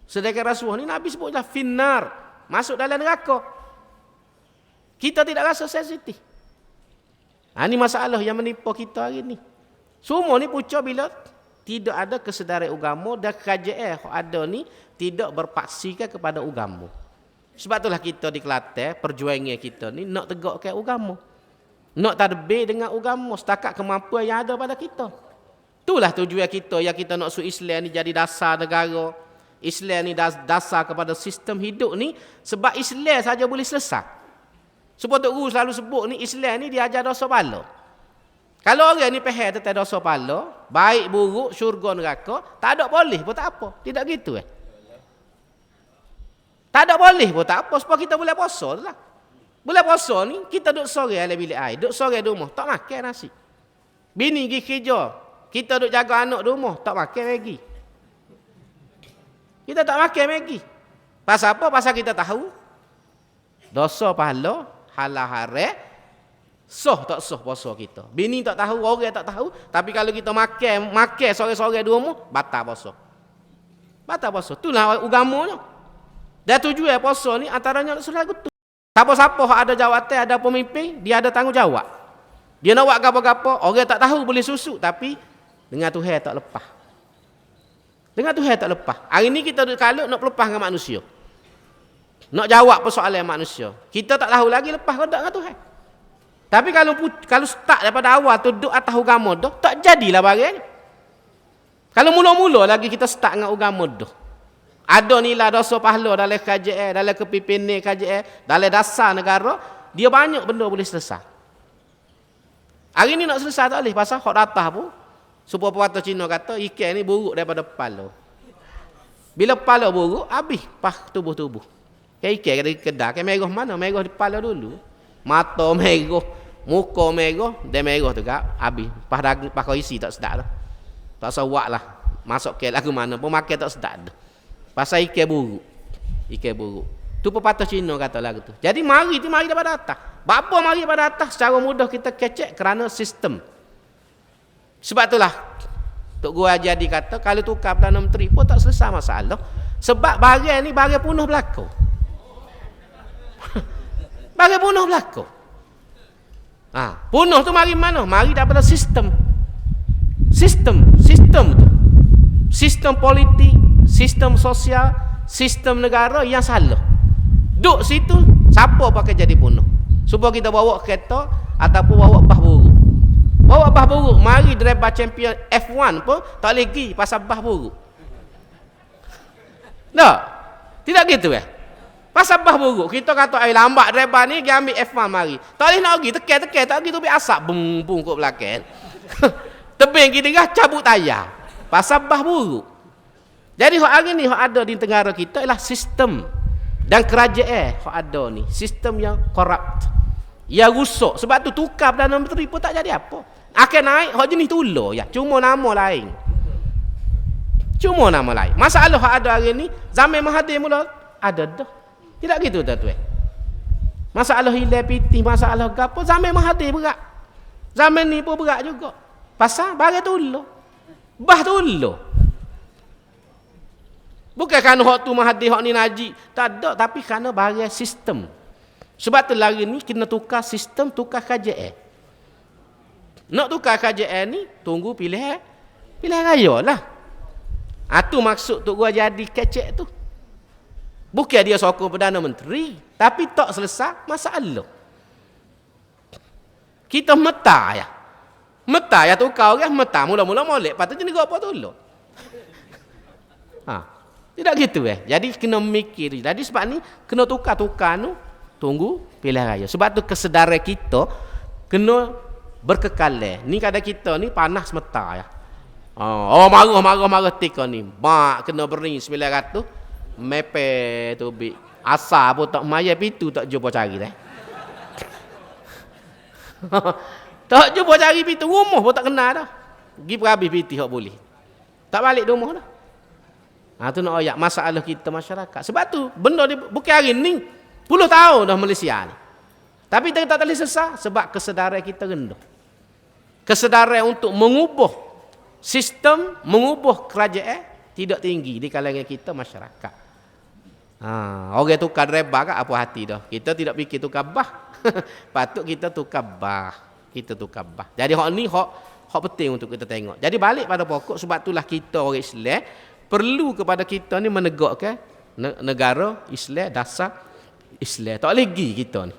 Speaker 1: Sedangkan rasuah ni Nabi sebutlah finnar, masuk dalam neraka. Kita tidak rasa sensitif. Ini masalah yang menimpa kita hari ni. Semua ni pucuk bila tidak ada kesedaran agama dan kerajaan yang ada ni tidak berpaksikan kepada agama. Sebab itulah kita di Kelantan, perjuangan kita ni nak tegakkan agama. Nak tadbir dengan agama setakat kemampuan yang ada pada kita. Itulah tujuan kita yang kita nak suruh Islam ni jadi dasar negara. Islam ni dasar kepada sistem hidup ni. Sebab Islam saja boleh selesai. Sebab Tok Guru selalu sebut ni, Islam ni dia ajar dosa pahala. Kalau orang ni faham tentang dosa pahala, baik buruk, syurga neraka, tak ada boleh pun tak apa. Tidak gitu Tak ada boleh pun tak apa. Sebab kita boleh puasa lah. Boleh puasa ni, kita duduk sore dalam bilik air. Duduk sore di rumah, tak makan nasi. Bini pergi kerja. Kita duduk jaga anak di rumah, tak makan Maggi. Kita tak makan Maggi. Pasal apa? Pasal kita tahu dosa pahala, halal haram, sah tak sah puasa kita. Bini tak tahu, orang tak tahu, tapi kalau kita makan sore-sore di rumah, batal puasa. Batal puasa. Itulah agamanya. Dan tujuan puasa ni antaranya sudah gitu. Siapa-siapa ada jawatan, ada pemimpin, dia ada tanggungjawab. Dia nak buat apa-apa, orang tak tahu boleh susuk, tapi dengan Tuhan tak lepas. Dengan Tuhan tak lepas. Hari ni kita kalau nak lepas dengan manusia. Nak jawab persoalan manusia. Kita tak tahu lagi lepas kontak dengan Tuhan. Tapi kalau start daripada awal tu duduk atas agama dah, tak jadilah barang. Kalau mula-mula lagi kita start dengan agama dah. Ada nilai dosa pahala dalam kerajaan, dalam kepimpinan kerajaan, dalam dasar negara, dia banyak benda boleh selesai. Hari ni nak selesai tak boleh pasal hak datah pun. Supaya pepatah Cina kata ikan ni buruk daripada kepala. Bila kepala buruk, habis pah tubuh-tubuh. Kayak ikan dari kedai, kayak merah mana? Merah di kepala dulu. Mata merah, muka merah, dan merah tu kak, habis. Pah kau isi tak sedap dah. Tak sawak lah. Masuk ke lagu mana pun makan tak sedap dah. Pasal ikan buruk. Ikan buruk. Tu pepatah Cina kata lagu tu. Jadi mari daripada atas. Bapa mari daripada atas secara mudah kita kecek kerana sistem. Sebab itulah Tok Guru Ajadi kata kalau tukar Perdana Menteri pun tak selesai masalah. Sebab barang ni barang punah berlaku. Barang punah berlaku. Punah tu mari mana? Mari daripada sistem. Sistem tu. Sistem politik, sistem sosial, sistem negara yang salah. Duk situ, siapa pakai jadi punah? Supaya kita bawa kereta ataupun bawa bah buruk. Bawa bah buruk, mari driver champion F1 pun tak boleh pergi pasal bah buruk. Tak? Tidak gitu Pasal bah buruk. Kita kata lambat driver ni, dia ambil F1 mari. Tak boleh nak pergi, tekan, tak pergi tu ambil asap. Bung kat belakang. Tebing kita dah cabut tayar. Pasal bah buruk. Jadi hari ni ada di negara kita ialah sistem dan kerajaan yang ada ni. Sistem yang corrupt. Yang rusak. Sebab tu tukar Perdana Menteri pun tak jadi apa. Akan naik hak jenis tu lah ya. Cuma nama lain. Cuma nama lain. Masalah ada hari ni, zaman Mahathir mula ada dah. Tidak gitu tuan-tuan. Masalah hilang pitih, masalah gapo, zaman Mahathir berat. Zaman ni pun berat juga. Pasal bagi tolong. Bah tolong. Bukan kerana hak tu Mahathir, hak ni Najib. Tak ada, tapi kerana bagi sistem. Sebab tu lagi ni kena tukar sistem, tukar KJL. Nak tukar KJL ni, tunggu pilihan raya lah. Itu maksud tu gua jadi kecek tu. Bukan dia sokong Perdana Menteri, tapi tak selesai masalah. Kita meta ya tukar orang, meta mula-mula molek, patut jadi apa tolong. Tidak gitu Jadi kena mikir. Jadi sebab ni kena tukar tu, tunggu pilihan raya. Sebab tu kesedaran kita kena berkekalan. Ni kadang kita ni panas meta ya. Marah tika ni. Mak kena beri 900 mepe tu bi. Asal pun tak maya pitu tak jumpa cari dah. Tak jumpa cari pitu rumah pun tak kenal dah. Gi perhabis piti hak boleh. Tak balik rumah dah. Tu nak ayat masalah kita masyarakat. Sebab tu benda ni bukan hari ni. Puluh tahun dah Malaysia ni. Tapi kita tak boleh sesah sebab kesedaran kita rendah. Kesedaran untuk mengubah sistem, mengubah kerajaan tidak tinggi di kalangan kita masyarakat. Orang tukar rebah kat apa hati dah. Kita tidak fikir tukar bah. Patut kita tukar bah. Kita tukar bah. Jadi hak ni hak penting untuk kita tengok. Jadi balik pada pokok, sebab itulah kita orang Islam perlu kepada kita ni menegakkan negara Islam, dasar Islam. Tak boleh pergi kita ni.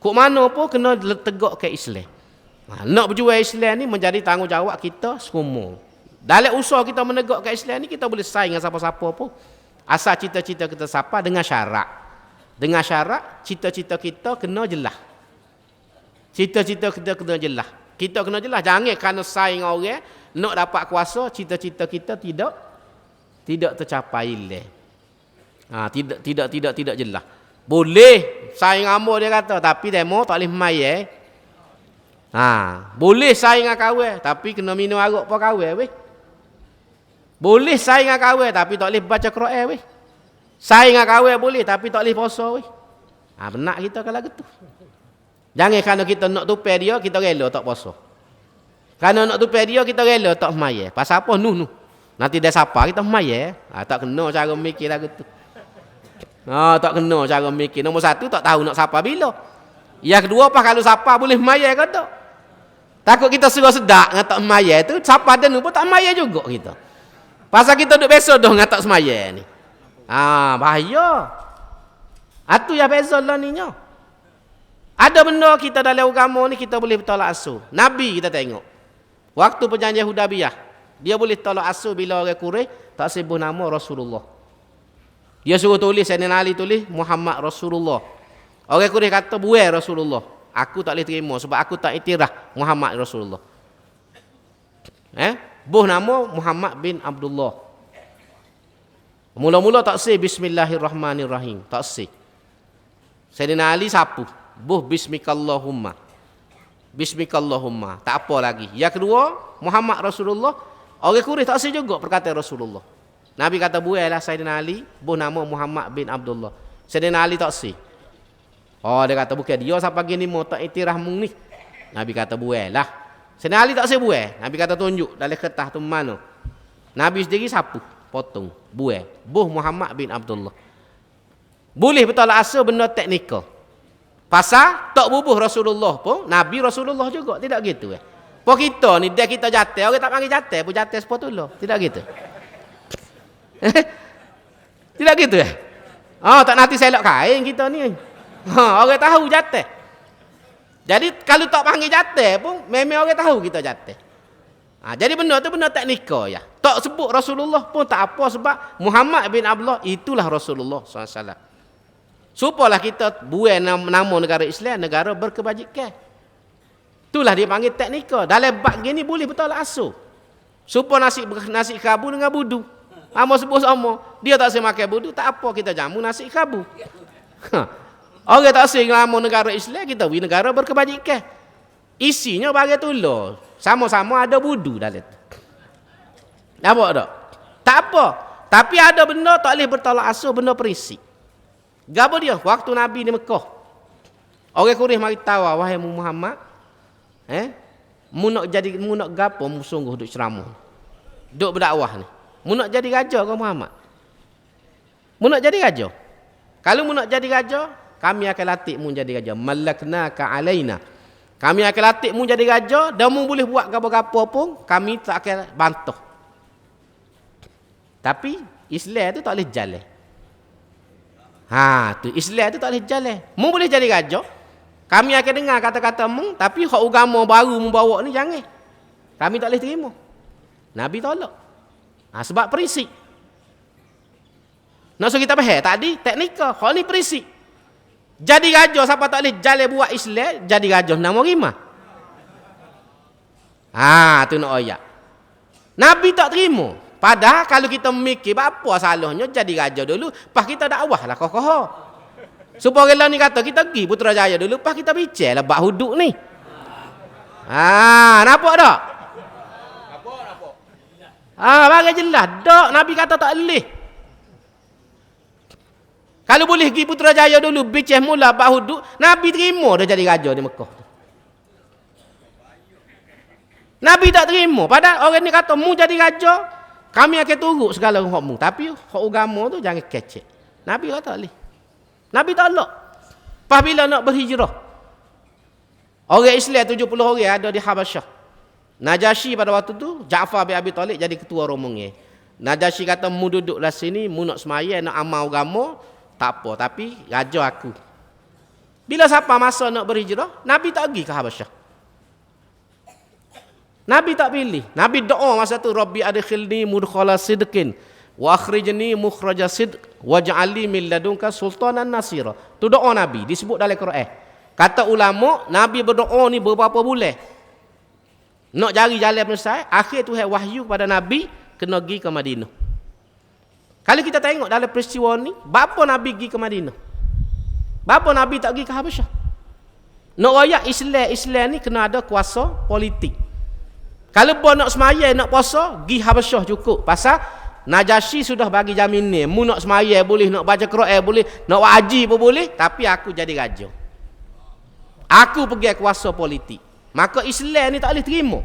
Speaker 1: Kok mana pun kena tegakkan Islam. Nak berjuang Islam ni menjadi tanggungjawab kita semua. Dalam usaha kita menegakkan Islam ni, kita boleh saing dengan siapa-siapa pun. Asal cita-cita kita sapa dengan syarat. Dengan syarat, cita-cita kita kena jelas. Cita-cita kita kena jelas. Kita kena jelas. Jangan kerana saing orang, nak dapat kuasa, cita-cita kita tidak tercapai lah. Tidak jelas. Boleh saing amor dia kata, tapi demo tak boleh mai boleh saing dengan kawan, tapi kena minum arak apa kawan weh. Boleh saing dengan kawan, tapi tak boleh baca Quran weh. Saing dengan kawan boleh, tapi tak boleh puasa weh. Benar kita kalau gitu. Jangan kerana kita nak tupai dia, kita rela tak puasa. Kerana nak tupai dia, kita rela tak mai. Pasal apa? Nuh. Nanti dia sapa kita mai. Tak kena cara mikir lagu tu. Tak kena cara mikir. Nombor satu, tak tahu nak sapa bila. Yang kedua, apa kalau sapa boleh mai ke tak? Takut kita suruh sedak dengan tak semaya tu, siapa ada pun tak semaya juga kita. Pasal kita duduk besok dah dengan tak semaya ni. Bahaya. Itu yang beza lah ni nya. Ada benda kita dalam agama ni kita boleh tolak asuh. Nabi kita tengok. Waktu perjanjian Hudaybiyah, dia boleh tolak asuh bila orang Quraisy tak sebut nama Rasulullah. Dia suruh tulis, Sayyidina Ali tulis Muhammad Rasulullah. Orang Quraisy kata buai Rasulullah. Aku tak boleh terima sebab aku tak iktiraf Muhammad Rasulullah. Buh nama Muhammad bin Abdullah. Mula-mula tak say Bismillahirrahmanirrahim. Tak say. Sayyidina Ali sapu. Buh Bismikallahumma. Bismikallahumma. Tak apa lagi. Yang kedua, Muhammad Rasulullah. Orang Quraisy tak say juga perkataan Rasulullah. Nabi kata buailah Sayyidina Ali. Buh nama Muhammad bin Abdullah. Sayyidina Ali tak say. Dia kata bukan dia sampai gini mau tak iktiraf mung ni. Nabi kata buailah. Sayyidina Ali tak say buai. Nabi kata tunjuk dalam kertas tu mana. Nabi sendiri sapu, potong, buai. Buh Muhammad bin Abdullah. Boleh betul asal benda teknikal. Pasal tak bubuh Rasulullah pun, Nabi Rasulullah juga. Tidak gitu Pok kita ni, dia kita jatuh. Orang tak panggil jatuh, pun jatuh sepotullah. Tidak gitu. Tidak gitu tak nanti selok kain kita ni. Orang tahu jatuh. Jadi kalau tak panggil jatuh pun, memang orang tahu kita jatuh. Jadi benda tu benda teknikal ya. Tak sebut Rasulullah pun tak apa sebab Muhammad bin Abdullah itulah Rasulullah SAW. Supalah kita buai nama negara Islam, negara berkebajikan. Itulah dia panggil teknikal. Dalam bab gini boleh betul asuh. Supaya nasi kabu dengan budu. Amo sebut sama. Dia tak saya makan budu, tak apa kita jamu nasi kabu. Orang tak asing nama negara Islam, kita pergi negara berkebajikan. Isinya bagi tu loh. Sama-sama ada budu dalam tu. Nampak tak? Tak apa. Tapi ada benda tak boleh bertolak ansur, benda prinsip. Gapo dia? Waktu Nabi di Mekah. Orang Quraisy mari tahu, wahai Muhammad, mu nak gapo mu sungguh duk ceramah. Duk berdakwah ni. Mu nak jadi raja ke Muhammad? Mu nak jadi raja? Kalau mu nak jadi raja, kami akan latih mu jadi raja. Malaknaka alaina. Kami akan latih mu jadi raja, dan mu boleh buat gapo-gapo pun, kami tak akan bantah. Tapi Islam tu tak boleh jalan. Tu Islam tu tak boleh jalan. Mu boleh jadi raja. Kami akan dengar kata-kata mu, tapi hak agama baru mu bawa ni jangan. Kami tak boleh terima. Nabi tolak. Sebab prinsip. Nak suruh kita faham tadi teknikal, hak ni prinsip. Jadi raja siapa tak boleh jalan buat Islam, jadi raja nama rimah. Tu nak ayat. Nabi tak terima. Padahal kalau kita mikir apa salahnya jadi raja dulu, pas kita dakwah lah kokoh. Supaya orang ni kata kita pergi Putrajaya dulu, pas kita bincang lah bab hudud ni. Nampak tak? Bagi jelas. Tak, Nabi kata tak boleh. Kalau boleh pergi Putrajaya dulu, bincang mula bab hudud, Nabi terima dah jadi raja di Mekah. Nabi tak terima. Padahal orang ni kata, mu jadi raja, kami akan turut segala hukmu. Tapi hak agama tu jangan kecek. Nabi kata tak boleh. Nabi tolak. Pas bila nak berhijrah. Orang Islam 70 orang ada di Habasyah. Najasyi pada waktu tu, Ja'far bin Abi Talib jadi ketua rombongan. Najasyi kata, mu duduklah sini, mu nak semaya, nak amal agama, tak apa. Tapi raja aku. Bila siapa masa nak berhijrah, Nabi tak pergi ke Habasyah. Nabi tak pilih. Nabi doa masa tu, Rabbi adkhilni mudkhala sidqin wa akhrijni mukhraja sidq waj'alni min ladunka sultanan nasira. Tu doa Nabi disebut dalam Quran. Kata ulama, Nabi berdoa ni beberapa bulan. Nak cari jalan penyelesaian, akhir tu wahyu kepada Nabi kena pergi ke Madinah. Kalau kita tengok dalam peristiwa ni, bapa Nabi pergi ke Madinah? Bapa Nabi tak pergi ke Habasyah? Nak royak Islam ni kena ada kuasa politik. Kalau pun nak semaya, nak puasa, pergi Habasyah cukup. Pasal Najasyi sudah bagi jamin ni. Mu nak semaya boleh, nak baca Quran boleh, nak haji pun boleh, tapi aku jadi raja. Aku pergi kuasa politik. Maka Islam ni tak boleh terima.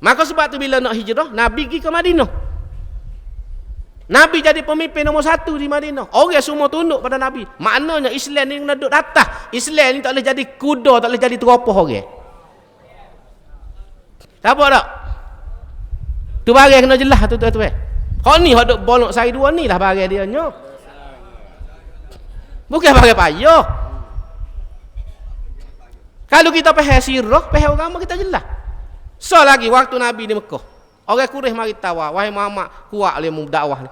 Speaker 1: Maka sebab tu bila nak hijrah, Nabi pergi ke Madinah. Nabi jadi pemimpin nombor 1 di Madinah. Orang semua tunduk pada Nabi. Maknanya Islam ni kena duduk atas. Islam ni tak boleh jadi kuda, tak boleh jadi teropah orang. Nampak tak? Tu barang kena jelas tu. Hak ni hak duk bolok sari dua ni lah barang dia nyo. Bukan barang payah. Kalau kita faham sirah, faham agama kita jelas. So lagi waktu Nabi di Mekah, orang Quraisy mari tawar, wahai Muhammad, kuat le mu dakwah ni.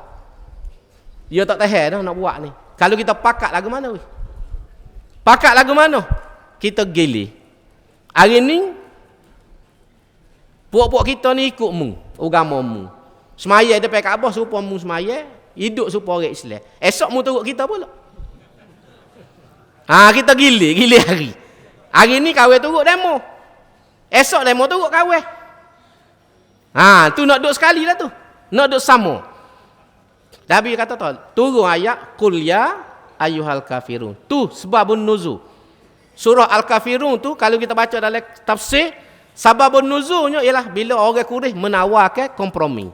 Speaker 1: Dia tak tahan dah nak buat ni. Kalau kita pakat lagu mana weh? Pakat lagu mana? Kita gili. Hari ni puak-puak kita ni ikut mu, agama mu. Semaya depan Kaabah supaya mu semaya, hidup supaya orang Islam. Esok mu turut kita pula. Kita gili hari. Hari ni kawin turut demo. Esok demo turut kawin. Tu nak duduk sekali lah tu. Nak duduk sama. Nabi kata tu, turun ayat qul ya ayyuhal kafirun. Tu sebabun nuzul. Surah Al-Kafirun tu kalau kita baca dalam tafsir, sababun nuzulnya ialah bila orang Quraisy menawarkan kompromi.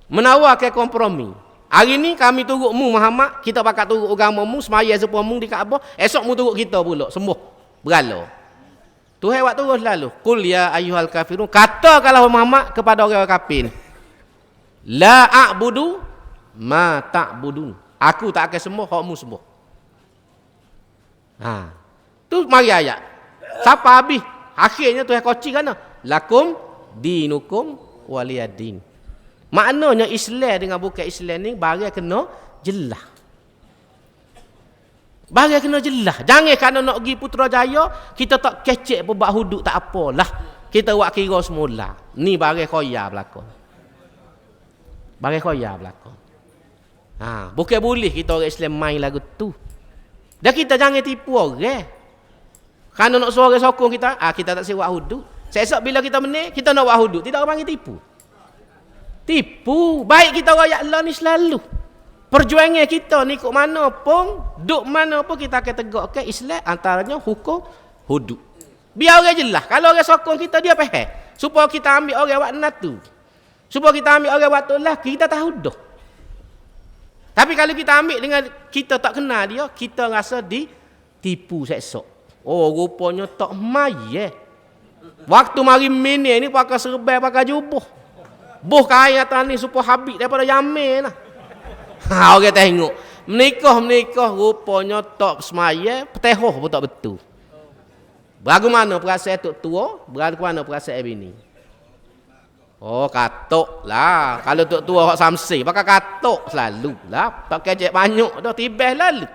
Speaker 1: Menawarkan kompromi. Hari ni kami turut mu Muhammad, kita pakat turut agamamu, semaya supaya mu di Kaabah, esok mu turut kita pula, sembuh. Berala. Tuhan buat terus lalu. Qul ya ayyuhal kafirun. Katakanlah Muhammad kepada orang kafir. La a'budu ma ta'budun. Aku tak akan sembuh, hak mu sembuh. Tu mari ayat. Siapa habis? Akhirnya Tuhan koci kan? Lakum dinukum waliyadin. Maknanya Islam dengan bukan Islam ni barang kena jelas. Barang kena jelas. Jangan kerana nak pergi Putrajaya kita tak kecek bebak hudud tak apalah. Kita buat kira semula. Ni barang khoya berlaku. Barang khoya berlaku. Bukan boleh kita orang Islam main lagu tu. Dan kita jangan tipu orang. Kerana nak suruh orang sokong kita, kita tak siap buat hudud. Esok bila kita menang, kita nak buat hudud. Tidak orang panggil tipu. Tipu. Baik kita rakyat Allah ni selalu. Perjuangan kita ni kok mana pun, duk mana pun kita akan tegakkan Islam, antaranya hukum hudud. Biar orang jelas. Kalau orang sokong kita, dia faham. Supaya kita ambil orang buat natu. Supaya kita ambil orang buat tolak, kita tahu dah. Tapi kalau kita ambil dengan kita tak kenal dia, kita rasa ditipu seksok. Oh, rupanya tak mai. Waktu mari minit ni pakai serban, pakai jubah. Boh kain atas ni supaya habis daripada Yamin lah. Ha, orang tengok. Menikah, rupanya tak semaya, petehoh pun tak betul. Bagaimana perasaan tok tua, bagaimana perasaan bini? Oh, katok lah. Kalau tok tua hak samsi, pakai katok selalu lah. Tak kejek banyak dah, tibeh lalu.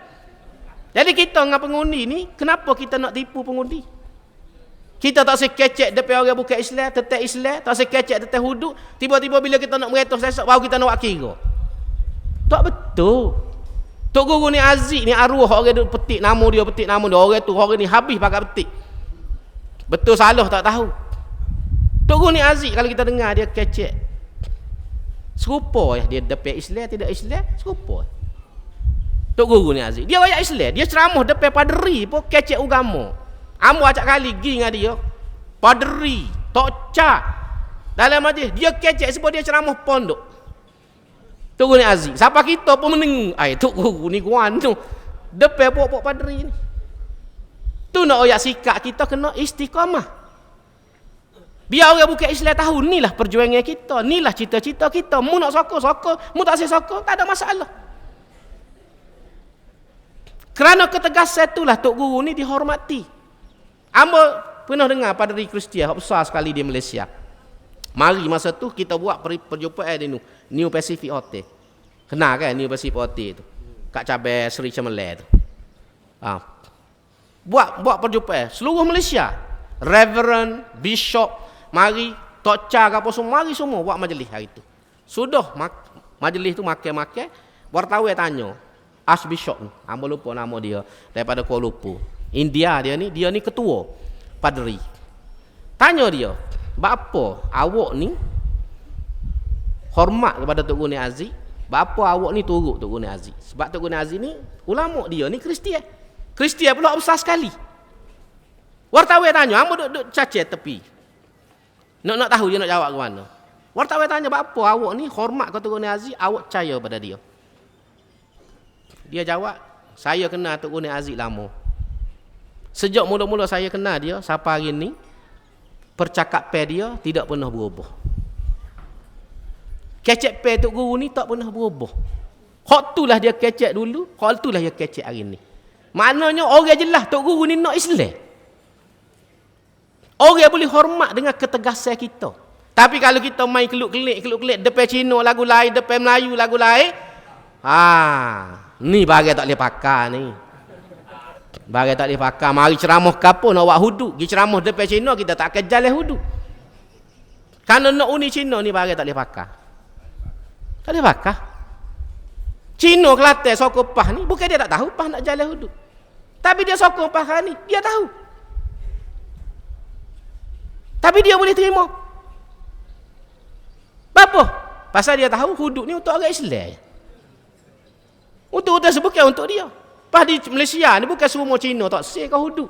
Speaker 1: Jadi kita dengan pengundi ni, kenapa kita nak tipu pengundi? Kita tak sekecek depan orang bukan Islam, tetap Islam, tak sekecek tetap hudud. Tiba-tiba bila kita nak meretos sesat, baru kita nak buat kira. Tak betul. Tok Guru ni Aziz ni arwah orang duk petik nama dia, orang tu orang ni habis pakai petik. Betul salah tak tahu. Tok Guru ni Aziz kalau kita dengar dia kecek. Serupa ya dia depan Islam tidak Islam, serupa. Tok Guru ni Aziz, dia rakyat Islam, dia ceramah depan paderi pun kecek agama. Ambo acak kali pergi dengan dia. Paderi, tokca. Dalam majlis dia kecek sebab dia ceramah pondok. Tok Guru ni Aziz. Siapa kita pun mendengar. Ai Tok Guru ni kuan tu. Depan pokok paderi ni. Tu nak oyak sikap kita kena istiqamah. Biar orang bukan Islam tahu inilah perjuangan kita, inilah cita-cita kita. Mu nak sokong, mu tak sokong, tak ada masalah. Kerana ketegasan itulah Tok Guru ni dihormati. Ambo pernah dengar paderi Kristian besar sekali di Malaysia. Mari masa tu kita buat perjumpaan di New Pacific Hotel. Kenal kan New Pacific Hotel tu? Kat cabai Seri Cemerlang tu. Buat perjumpaan seluruh Malaysia. Reverend, Bishop, mari, tokca ke apa semua, mari semua buat majlis hari tu. Sudah majlis tu makan-makan, wartawan tanya, Archbishop ni, hamba lupa nama dia, daripada Kuala Lumpur. India dia ni ketua paderi. Tanya dia, bapa awak ni hormat kepada Tok Guru ni Aziz, bapa awak ni turut Tok Guru ni Aziz. Sebab Tok Guru ni Aziz ni ulama dia ni Kristian. Kristian pula besar sekali. Wartawan tanya, hamba duduk cacet tepi. Nak tahu dia nak jawab ke mana. Wartawan tanya, bapa awak ni hormat kepada Tok Guru ni Aziz, awak percaya pada dia? Dia jawab, saya kenal Tok Guru ni Aziz lama. Sejak mula-mula saya kenal dia sampai hari ni, percakapan dia tidak pernah berubah. Kecek pe Tok Guru ni tak pernah berubah. Hak itulah dia kecek dulu, hak itulah dia kecek hari ni. Maknanya orang jelas Tok Guru ni nak Islam. Orang boleh hormat dengan ketegasan kita. Tapi kalau kita main keluk-kelik depan Cina lagu lain, depan Melayu lagu lain, ni bagai tak boleh pakai ni. Bagai tak boleh pakai. Mari ceramah kapur nak buat hudud. Pergi ceramah depan Cina, kita tak akan jalan hudud. Kerana nak uni Cina ni bagai tak boleh pakai. Tak boleh pakai. Cina Kelantan sokong PAH ni, bukan dia tak tahu PAH nak jalan hudud. Tapi dia sokong PAH ni, dia tahu. Tapi dia boleh terima. Apa? Pasal dia tahu hudud ni untuk orang Islam. Untuk bukan untuk dia. Pas di Malaysia ni bukan semua Cina tak sih kau hudud.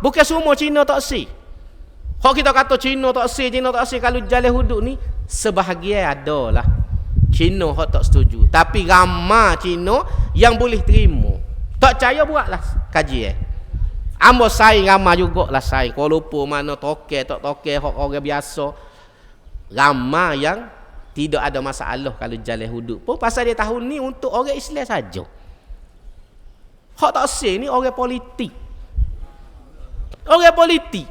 Speaker 1: Bukan semua Cina tak sih. Kalau kita kata Cina tak sih kalau jalan hudud ni sebahagian adalah Cina hak tak setuju. Tapi ramai Cina yang boleh terima. Tak percaya buatlah kajian. Ambo saing ramai jugalah saing. Kuala Lumpur mana toke tak toke hak orang biasa. Ramai yang tidak ada masalah kalau jalan hudud pun pasal dia tahu ni untuk orang Islam saja. Hak tak sih ni orang politik. Orang politik.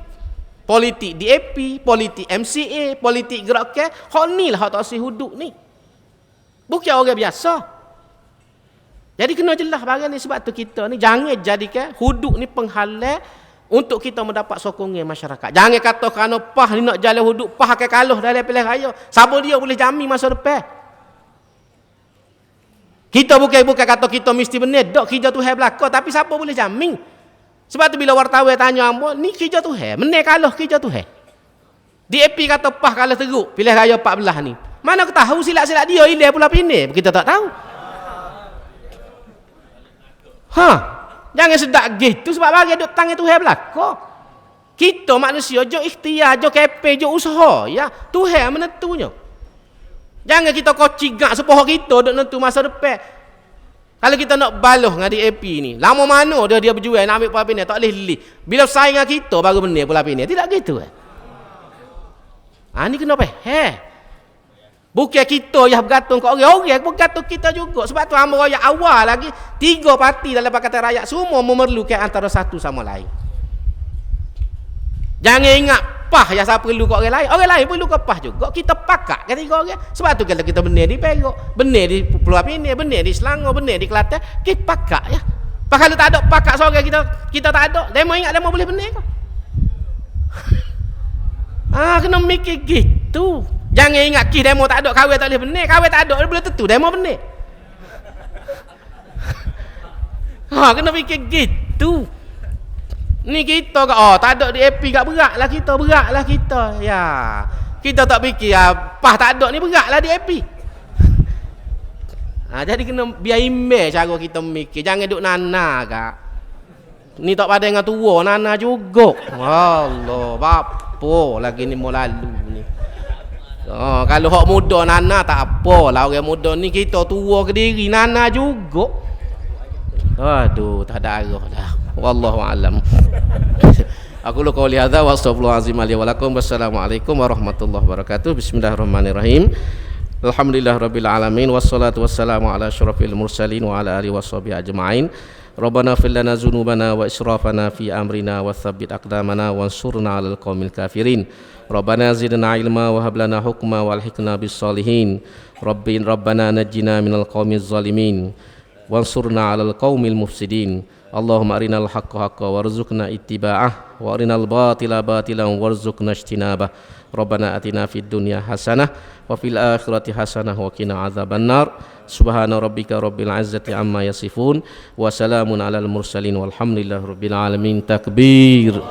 Speaker 1: Politik DAP, politik MCA, politik gerakan, hak ni lah hak tak sih hudud ni. Bukan orang biasa. Jadi kena jelas barang ni sebab tu kita ni jangan jadikan hudud ni penghalang untuk kita mendapat sokongan masyarakat. Jangan kata kerana PAH ni nak jalan hudud, PAH akan kalah dalam pilihan raya. Siapa dia boleh jamin masa depan? Kita bukan kata kita mesti benar, dok kerja Tuhan belaka, tapi siapa boleh jamin? Sebab tu bila wartawan tanya hamba, ni kerja Tuhan, benar kalah kerja Tuhan. DAP kata pah kalah teruk pilih raya 14 ni. Mana aku tahu silap-silap dia hilang pula pindah. Kita tak tahu. Jangan sedak gitu sebab bagi duk tangan Tuhan belaka. Kita manusia jo ikhtiar, jo kepe, jo usaha ya. Tuhan menentunya. Jangan kita kocigak sepoh kita duk nentu masa depan. Kalau kita nak baloh dengan DAP ni, lama mana dia berjual nak ambil pula pindah tak boleh li. Bila saing dengan kita baru benar pula pindah. Tidak gitu ni kenapa? Bukan kita yang bergantung ke orang bergantung kita juga. Sebab tu hamba raya awal lagi 3 parti dalam Pakatan Rakyat semua memerlukan antara satu sama lain. Jangan ingat pah yang siapa perlu ke orang lain. Orang lain perlu ke pah juga. Kita pakat ketiga orang. Sebab tu kalau kita benar di Perak, benar di Pulau Pinang, benar di Selangor, benar di Kelantan, kita pakat ya. Pak kalau tak ada pakat seorang kita tak ada. Demo ingat demo boleh benar ke? Kena mikir gitu. Jangan ingat kis demo tak ada, kahwin tak boleh benar. Kahwin tak ada, boleh tentu demo benar. Kena fikir gitu. Ni kita tak ada DAP kat beratlah kita. Ya. Kita tak fikir pah tak ada ni beratlah DAP. Jadi kena biar imbang cara kita mikir. Jangan duk nana kak. Ni tak pada dengan tua nana juga. Allah, apa lagi ni mau lalu ni. Kalau hak muda nana tak apalah, orang muda ni kita tua ke diri nana juga. Aduh, tak ada arah dah. Wallahu alam. Aku lu qauli hadza wa astaghfirullahal azim li wa lakum. Wassalamualaikum warahmatullahi wabarakatuh. Bismillahirrahmanirrahim. Alhamdulillahirabbil alamin wassalatu wassalamu ala asyrafil mursalin wa ala alihi washabihi ajmain. Rabbana fil lana dzunubana wa israfana fi amrina wa tsabbit aqdamana wansurna 'alal qaumil kafirin. Rabbana zidna ilma wa hab lana hukma walhiqna bis solihin. Rabbana najjina minal qaumiz zalimin wansurna 'alal qaumil mufsidin. Allahumma arinal haqqa haqqan warzuqna ittiba'ah wa arinal batila batilan warzuqna ijtinabah. Rabbana atina fid dunya hasanah wa fil akhirati hasanah wa qina adzabannar. Subhana rabbika rabbil izzati amma yasifun wa salamun alal mursalin walhamdulillahi rabbil alamin. Takbir.